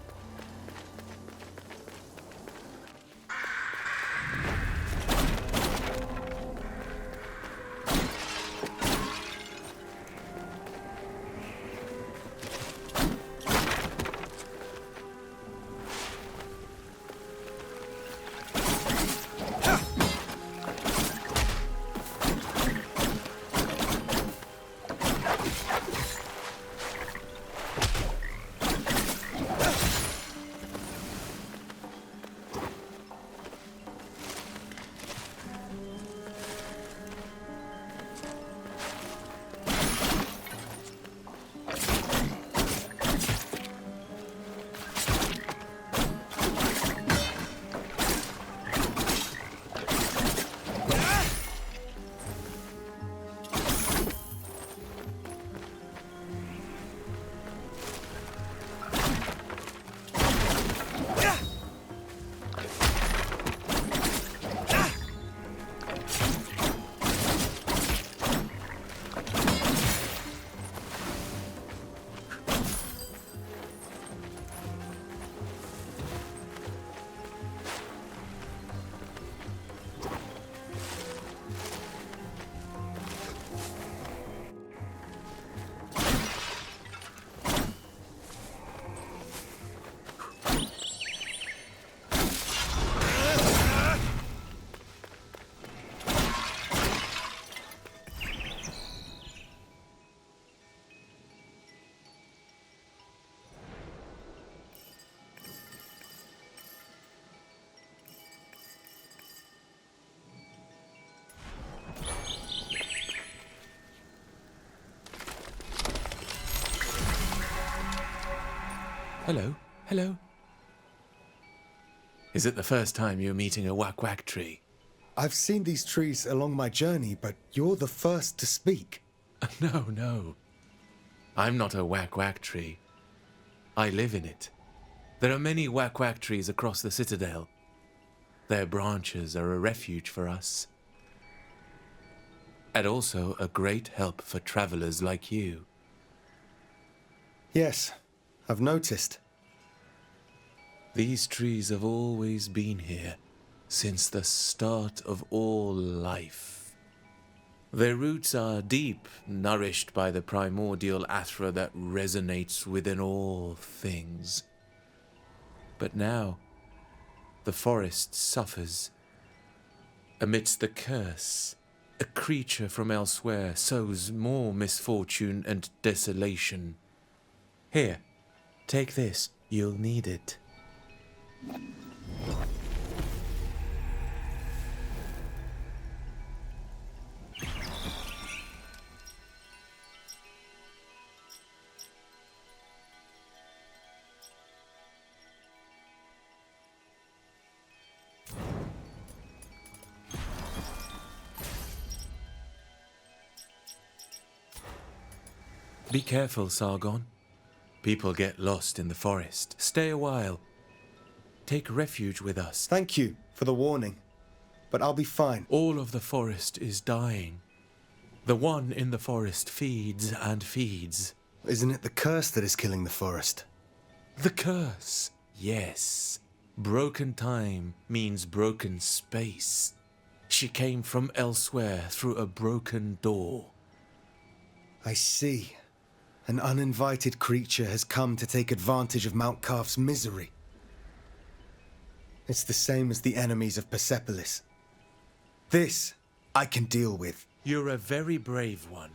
Hello, hello. Is it the first time you're meeting a whack-whack tree? I've seen these trees along my journey, but you're the first to speak. No, no. I'm not a whack-whack tree. I live in it. There are many whack-whack trees across the Citadel. Their branches are a refuge for us. And also a great help for travelers like you. Yes, I've noticed. These trees have always been here, since the start of all life. Their roots are deep, nourished by the primordial athra that resonates within all things. But now, the forest suffers. Amidst the curse, a creature from elsewhere sows more misfortune and desolation. Here, take this. You'll need it. Be careful, Sargon. People get lost in the forest. Stay a while. Take refuge with us. Thank you for the warning, but I'll be fine. All of the forest is dying. The one in the forest feeds and feeds. Isn't it the curse that is killing the forest? The curse, yes. Broken time means broken space. She came from elsewhere through a broken door. I see. An uninvited creature has come to take advantage of Mount Qaf's misery. It's the same as the enemies of Persepolis. This I can deal with. You're a very brave one.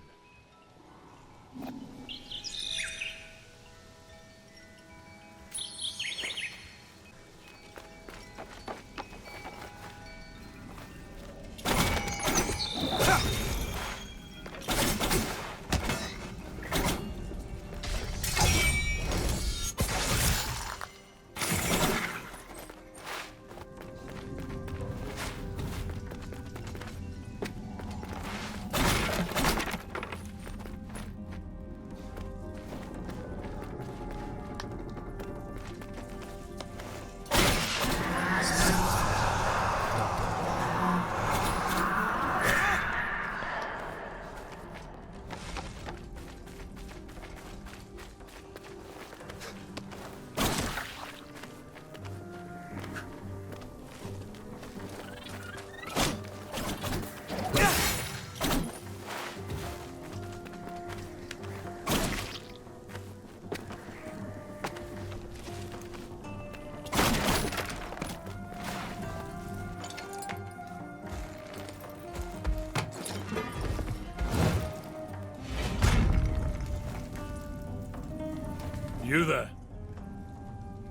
You there?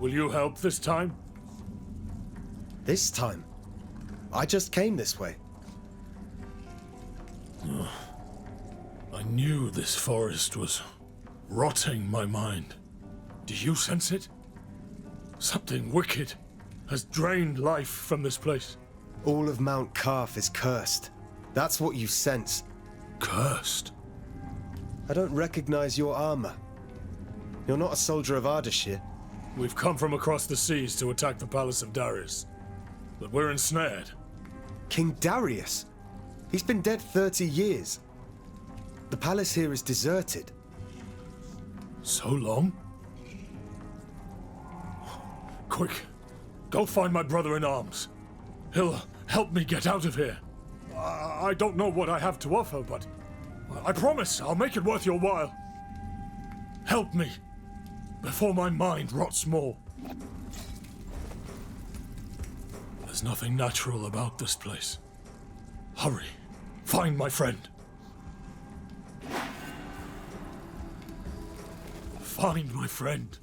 Will you help this time? This time? I just came this way. I knew this forest was rotting my mind. Do you sense it? Something wicked has drained life from this place. All of Mount Qaf is cursed. That's what you sense. Cursed? I don't recognize your armor. You're not a soldier of Ardashir. We've come from across the seas to attack the palace of Darius. But we're ensnared. King Darius? He's been dead 30 years. The palace here is deserted. So long? Quick, go find my brother in arms. He'll help me get out of here. I don't know what I have to offer, but I promise I'll make it worth your while. Help me, before my mind rots more. There's nothing natural about this place. Hurry, find my friend. Find my friend.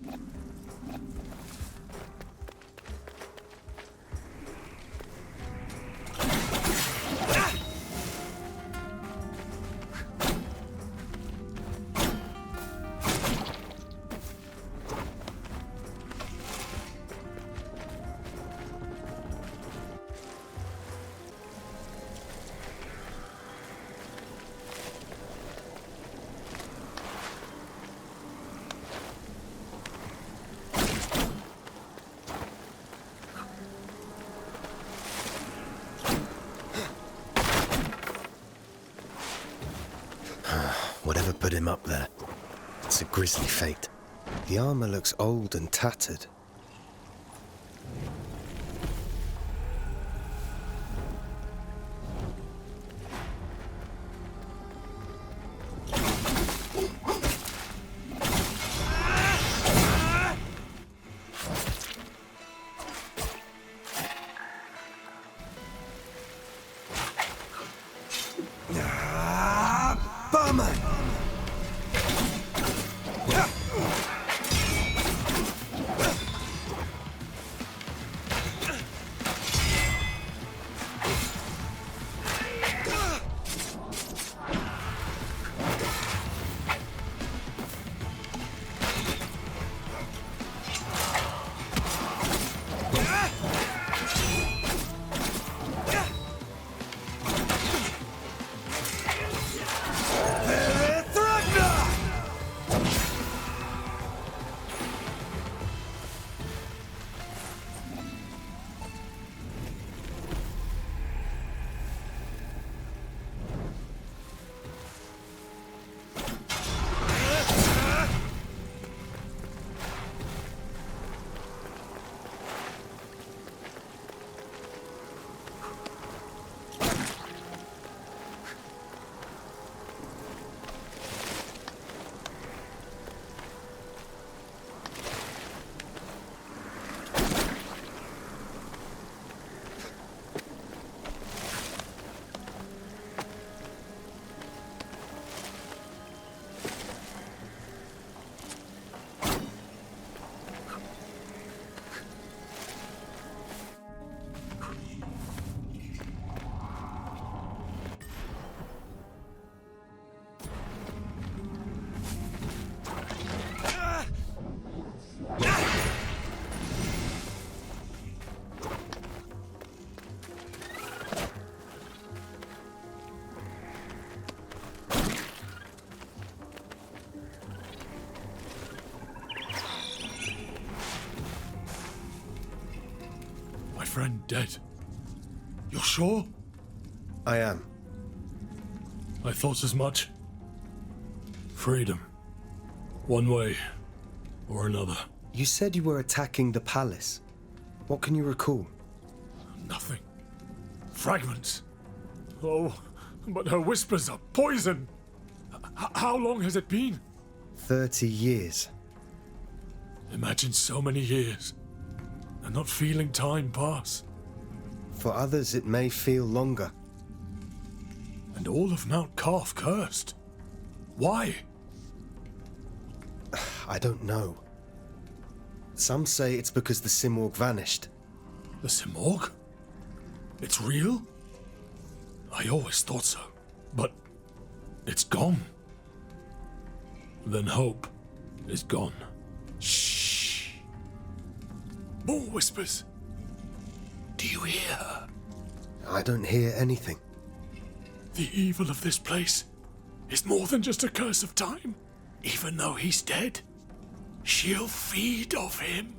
Whoever put him up there, it's a grisly fate. The armor looks old and tattered. Friend dead. You're sure? I am. I thought as much. Freedom. One way or another. You said you were attacking the palace. What can you recall? Nothing. Fragments. Oh, but her whispers are poison. How long has it been? 30 years. Imagine so many years. And not feeling time pass. For others, it may feel longer. And all of Mount Qaf cursed. Why? I don't know. Some say it's because the Simorg vanished. The Simorg? It's real? I always thought so. But it's gone. Then hope is gone. Shh. More whispers. Do you hear her? I don't hear anything. The evil of this place is more than just a curse of time. Even though he's dead, she'll feed off him.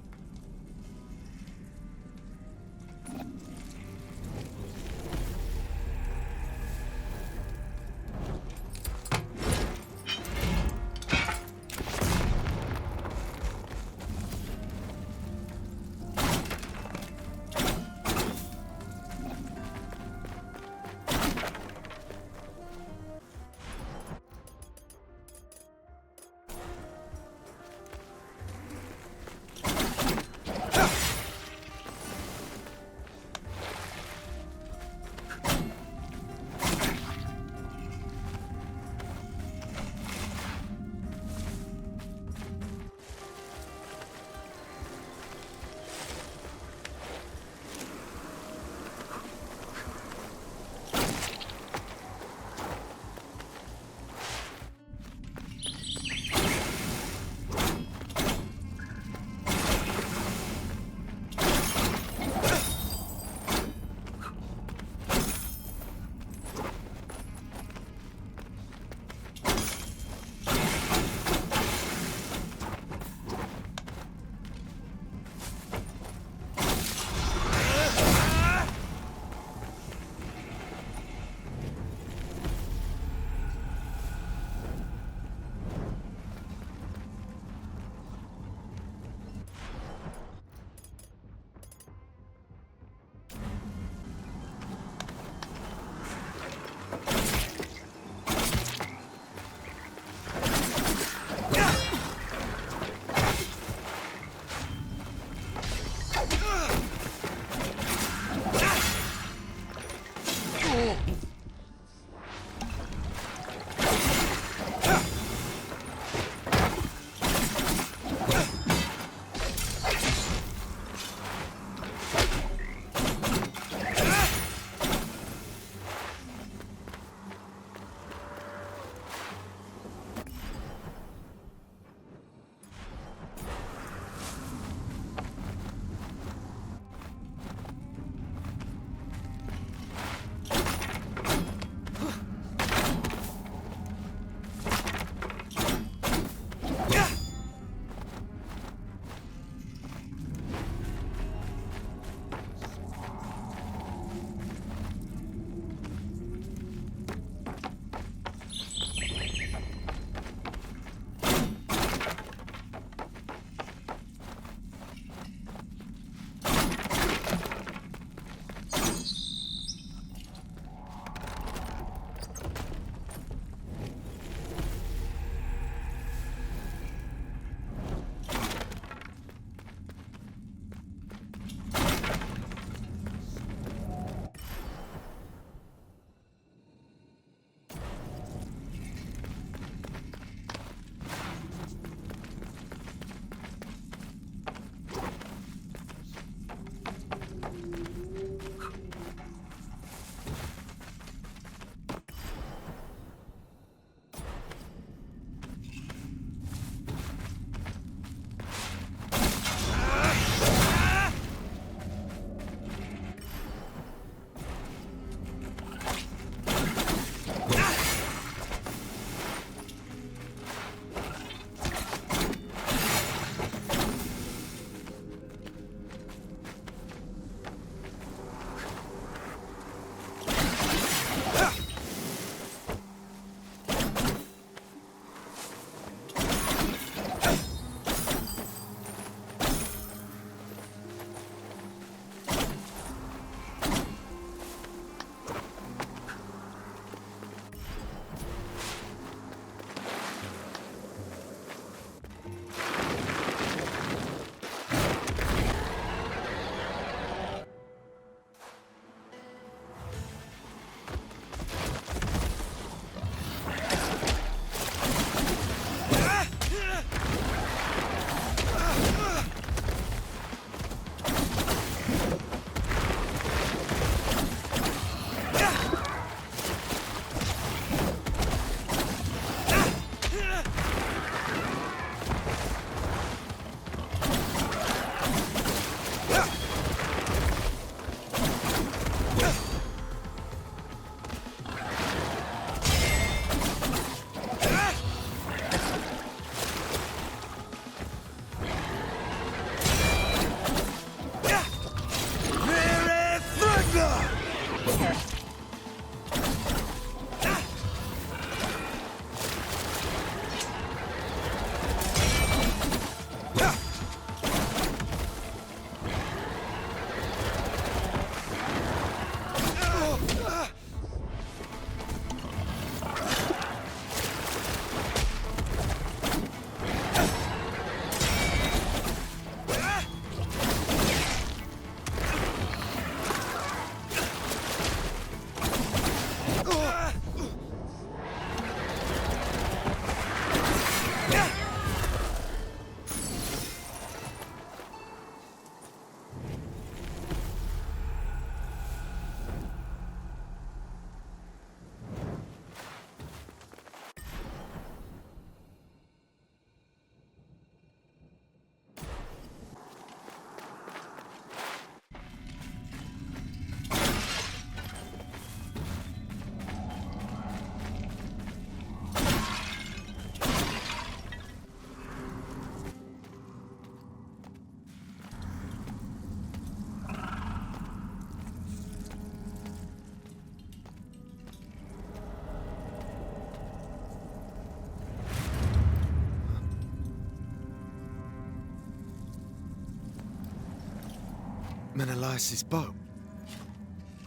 Menelaus' bow.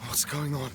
What's going on?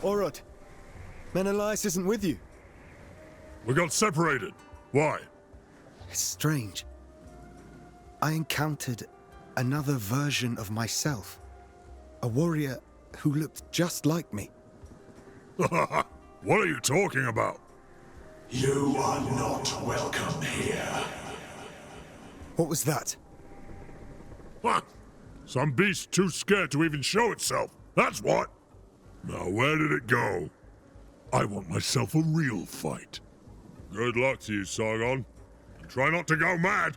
Orod, Menelaus isn't with you. We got separated. Why? It's strange. I encountered another version of myself. A warrior who looked just like me. What are you talking about? You are not welcome here. What was that? What? Some beast too scared to even show itself. That's what. Now where did it go? I want myself a real fight. Good luck to you, Sargon. And try not to go mad.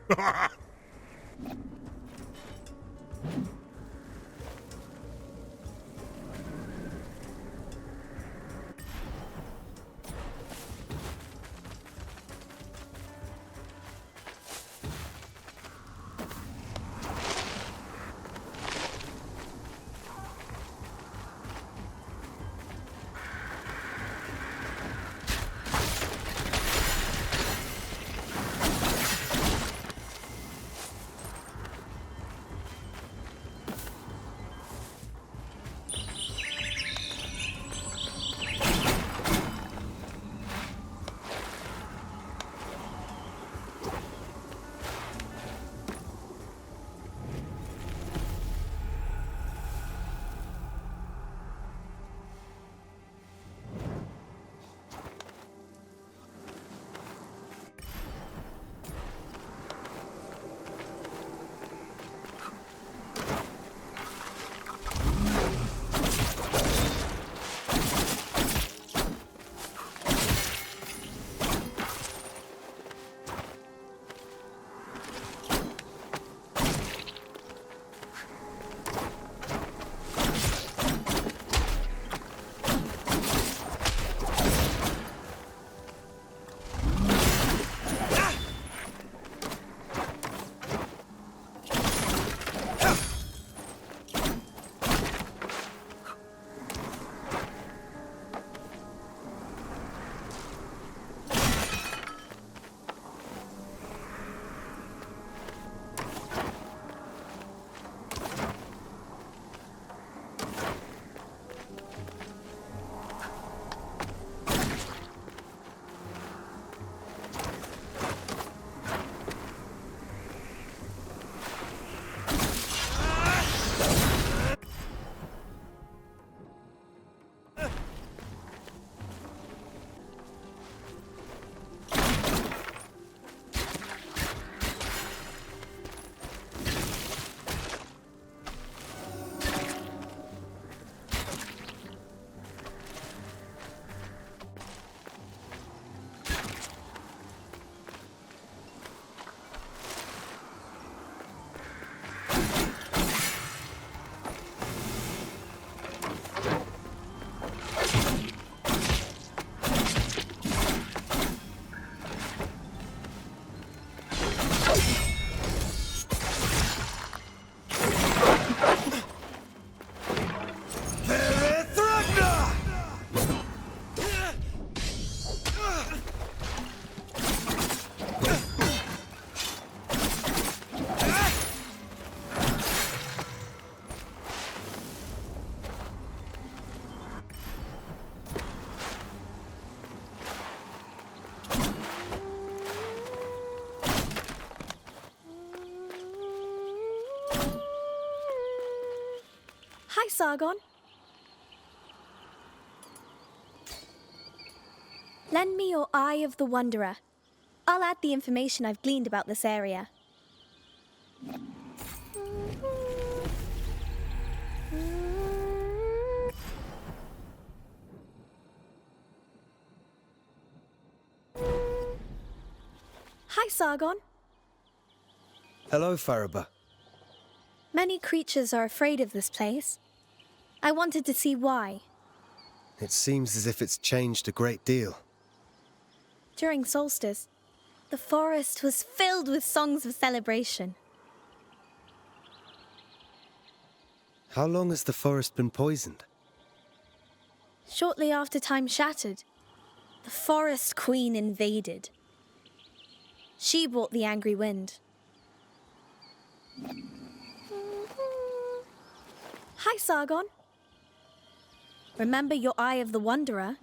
Sargon. Lend me your Eye of the Wanderer. I'll add the information I've gleaned about this area. Hi, Sargon. Hello, Faraba. Many creatures are afraid of this place. I wanted to see why. It seems as if it's changed a great deal. During solstice, the forest was filled with songs of celebration. How long has the forest been poisoned? Shortly after time shattered, the forest queen invaded. She brought the angry wind. Hi, Sargon. Remember your Eye of the Wanderer?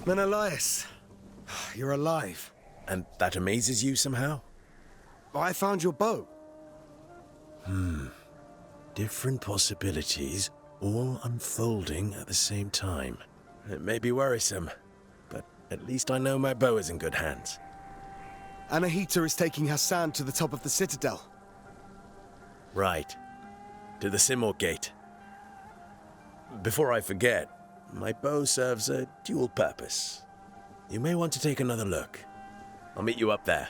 Menelaus, you're alive. And that amazes you somehow? I found your bow. Different possibilities, all unfolding at the same time. It may be worrisome, but at least I know my bow is in good hands. Anahita is taking Hassan to the top of the Citadel. Right. To the Simorgh Gate. Before I forget, my bow serves a dual purpose. You may want to take another look. I'll meet you up there.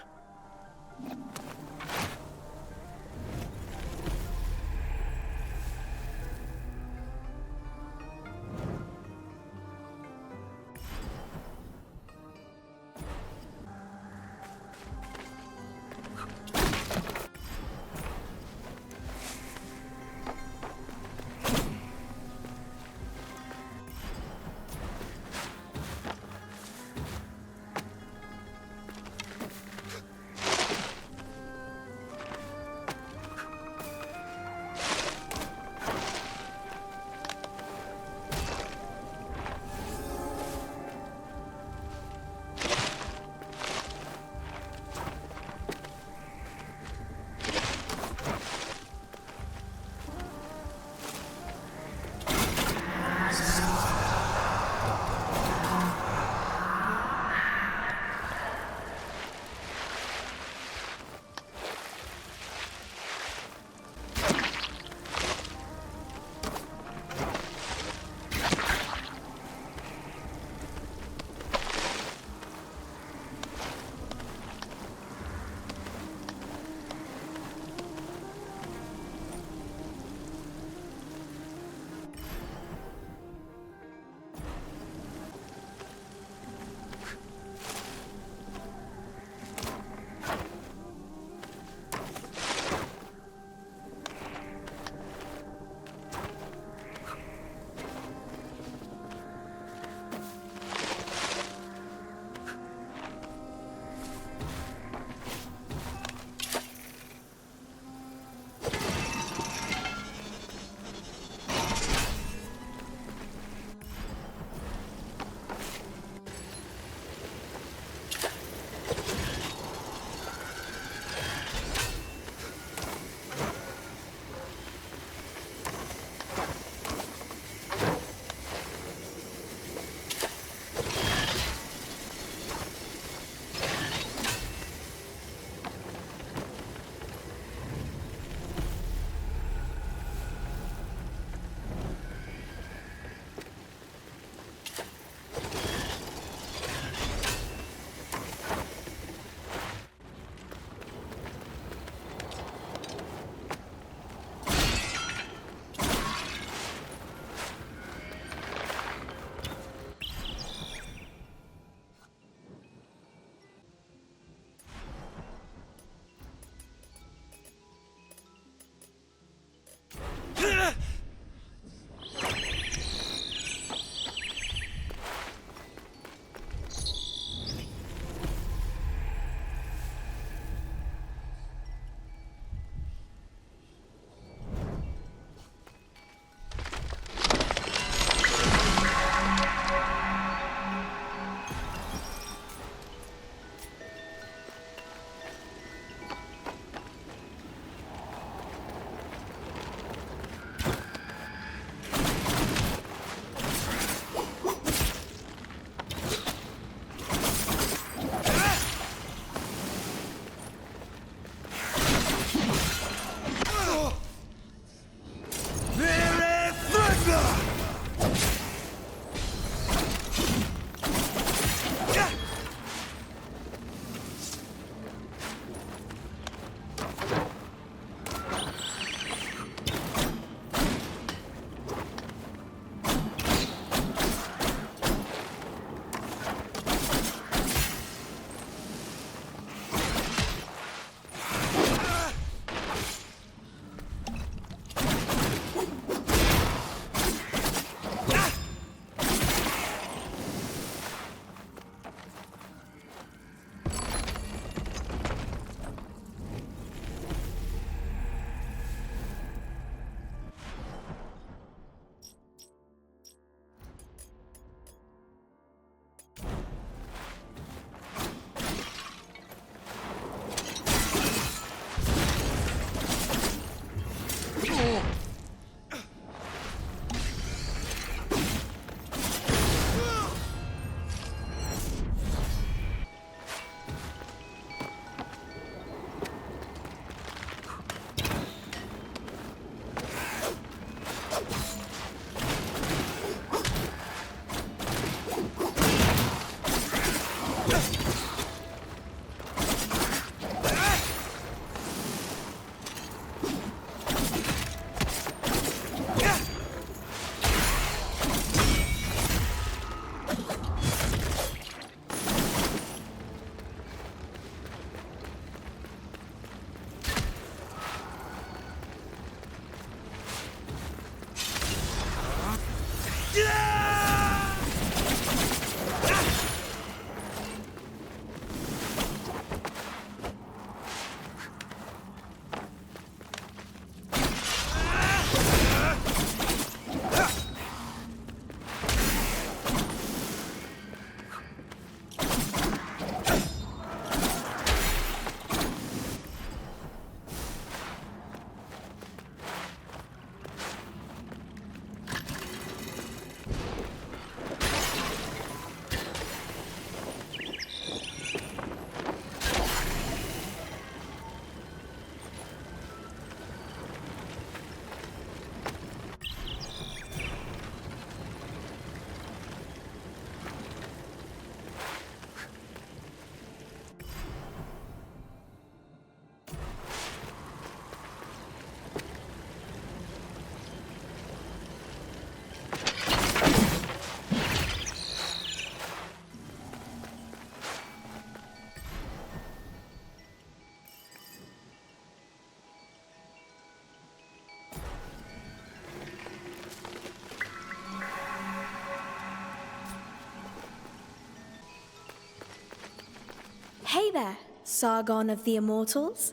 Hey there, Sargon of the Immortals.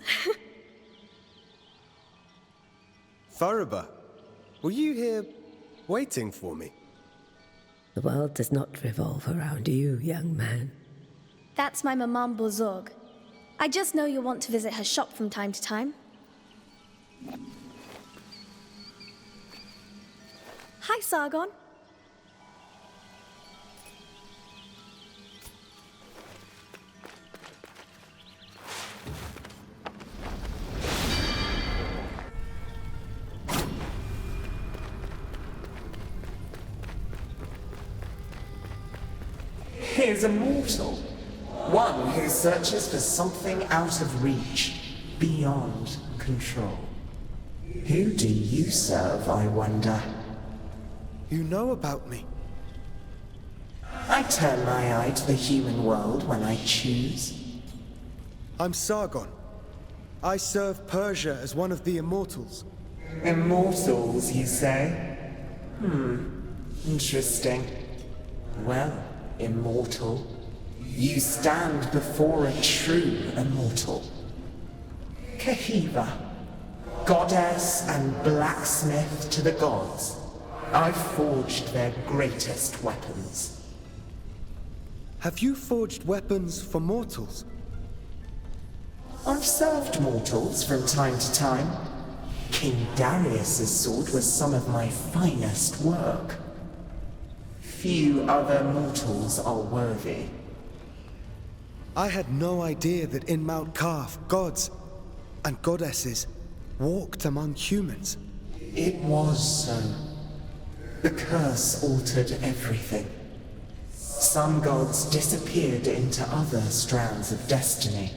Fariba, were you here waiting for me? The world does not revolve around you, young man. That's my Maman Bozorg. I just know you'll want to visit her shop from time to time. Hi, Sargon. Here's a mortal. One who searches for something out of reach, beyond control. Who do you serve, I wonder? You know about me. I turn my eye to the human world when I choose. I'm Sargon. I serve Persia as one of the Immortals. Immortals, you say? Interesting. Well, immortal, you stand before a true immortal. Kahiva, goddess and blacksmith to the gods. I forged their greatest weapons. Have you forged weapons for mortals? I've served mortals from time to time. King Darius's sword was some of my finest work. Few other mortals are worthy. I had no idea that in Mount Qaf, gods and goddesses walked among humans. It was so. The curse altered everything. Some gods disappeared into other strands of destiny.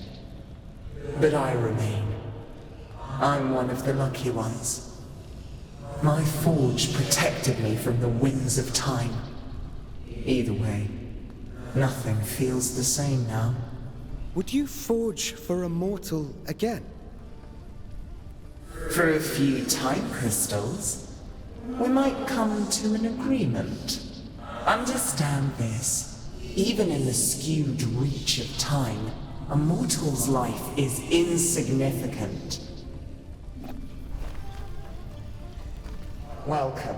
But I remain. I'm one of the lucky ones. My forge protected me from the winds of time. Either way, nothing feels the same now. Would you forge for a mortal again? For a few time crystals, we might come to an agreement. Understand this. Even in the skewed reach of time, a mortal's life is insignificant. Welcome.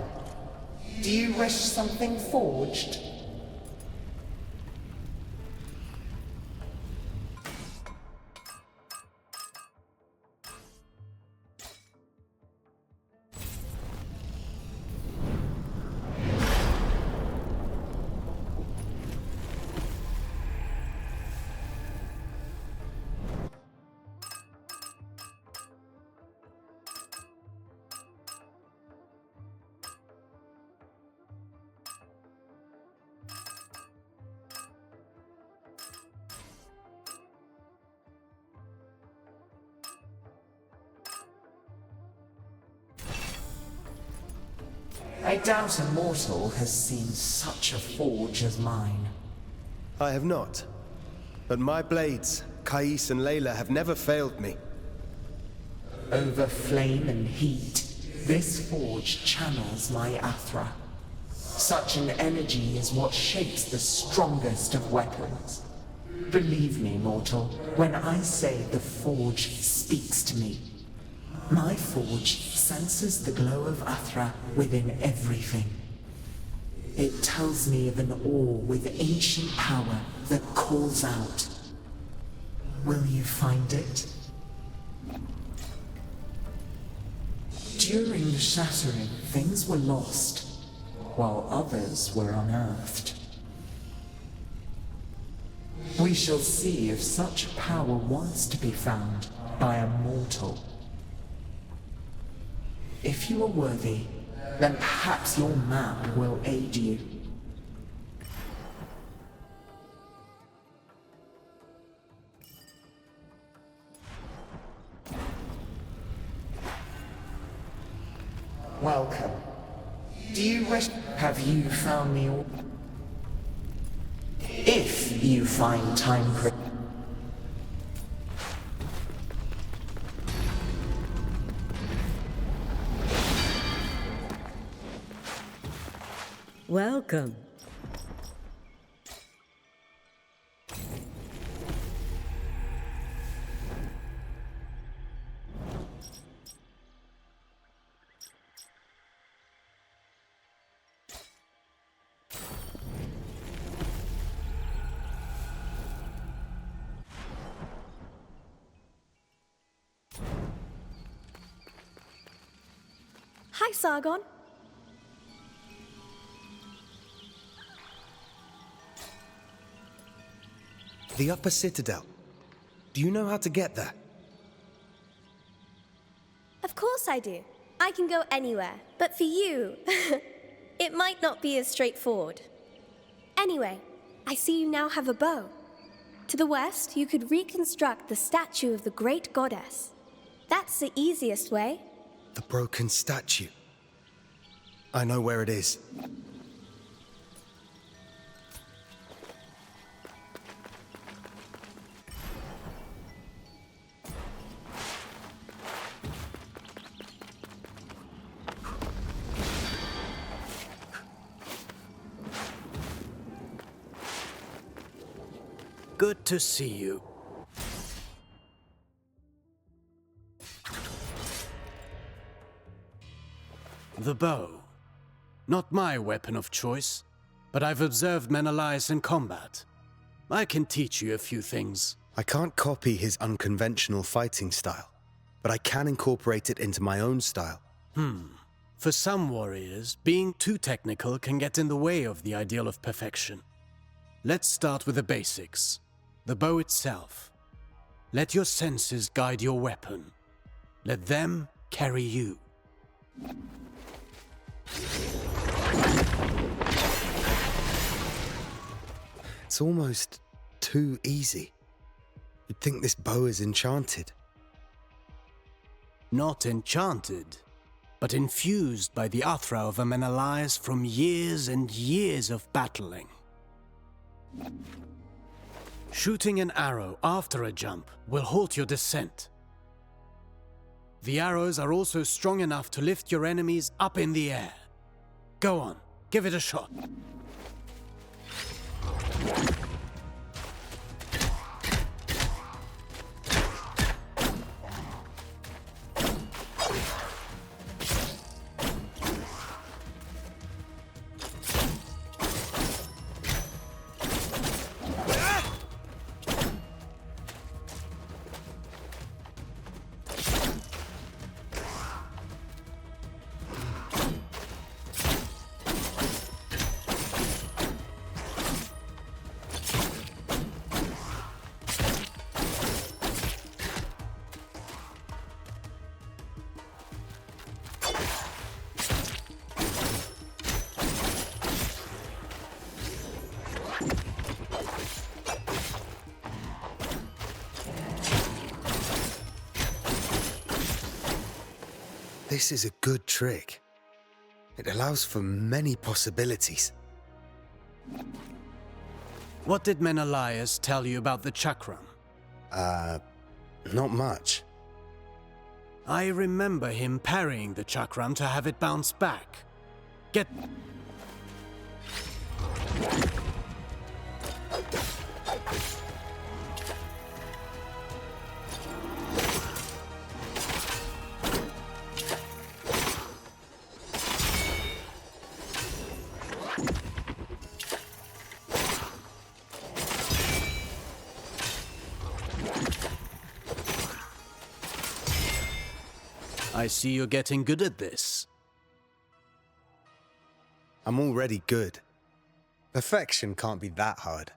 Do you wish something forged? I doubt a mortal has seen such a forge as mine. I have not. But my blades, Kais and Layla, have never failed me. Over flame and heat, this forge channels my Athra. Such an energy is what shapes the strongest of weapons. Believe me, mortal, when I say the forge speaks to me. My forge senses the glow of Athra within everything. It tells me of an ore with ancient power that calls out. Will you find it? During the shattering, things were lost, while others were unearthed. We shall see if such power was to be found by a mortal. If you are worthy, then perhaps your map will aid you. Welcome. Do you wish... Have you found the orb? If you find time... Welcome. Hi, Sargon. The upper Citadel. Do you know how to get there? Of course I do. I can go anywhere. But for you, it might not be as straightforward. Anyway, I see you now have a bow. To the west, you could reconstruct the statue of the great goddess. That's the easiest way. The broken statue. I know where it is. Good to see you. The bow. Not my weapon of choice, but I've observed Menelaus in combat. I can teach you a few things. I can't copy his unconventional fighting style, but I can incorporate it into my own style. For some warriors, being too technical can get in the way of the ideal of perfection. Let's start with the basics. The bow itself. Let your senses guide your weapon. Let them carry you. It's almost too easy. You'd think this bow is enchanted. Not enchanted, but infused by the Athra of a Menelaus from years and years of battling. Shooting an arrow after a jump will halt your descent. The arrows are also strong enough to lift your enemies up in the air. Go on, give it a shot. This is a good trick. It allows for many possibilities. What did Menelaus tell you about the chakram? Not much. I remember him parrying the chakram to have it bounce back. Get... I see you're getting good at this. I'm already good. Perfection can't be that hard.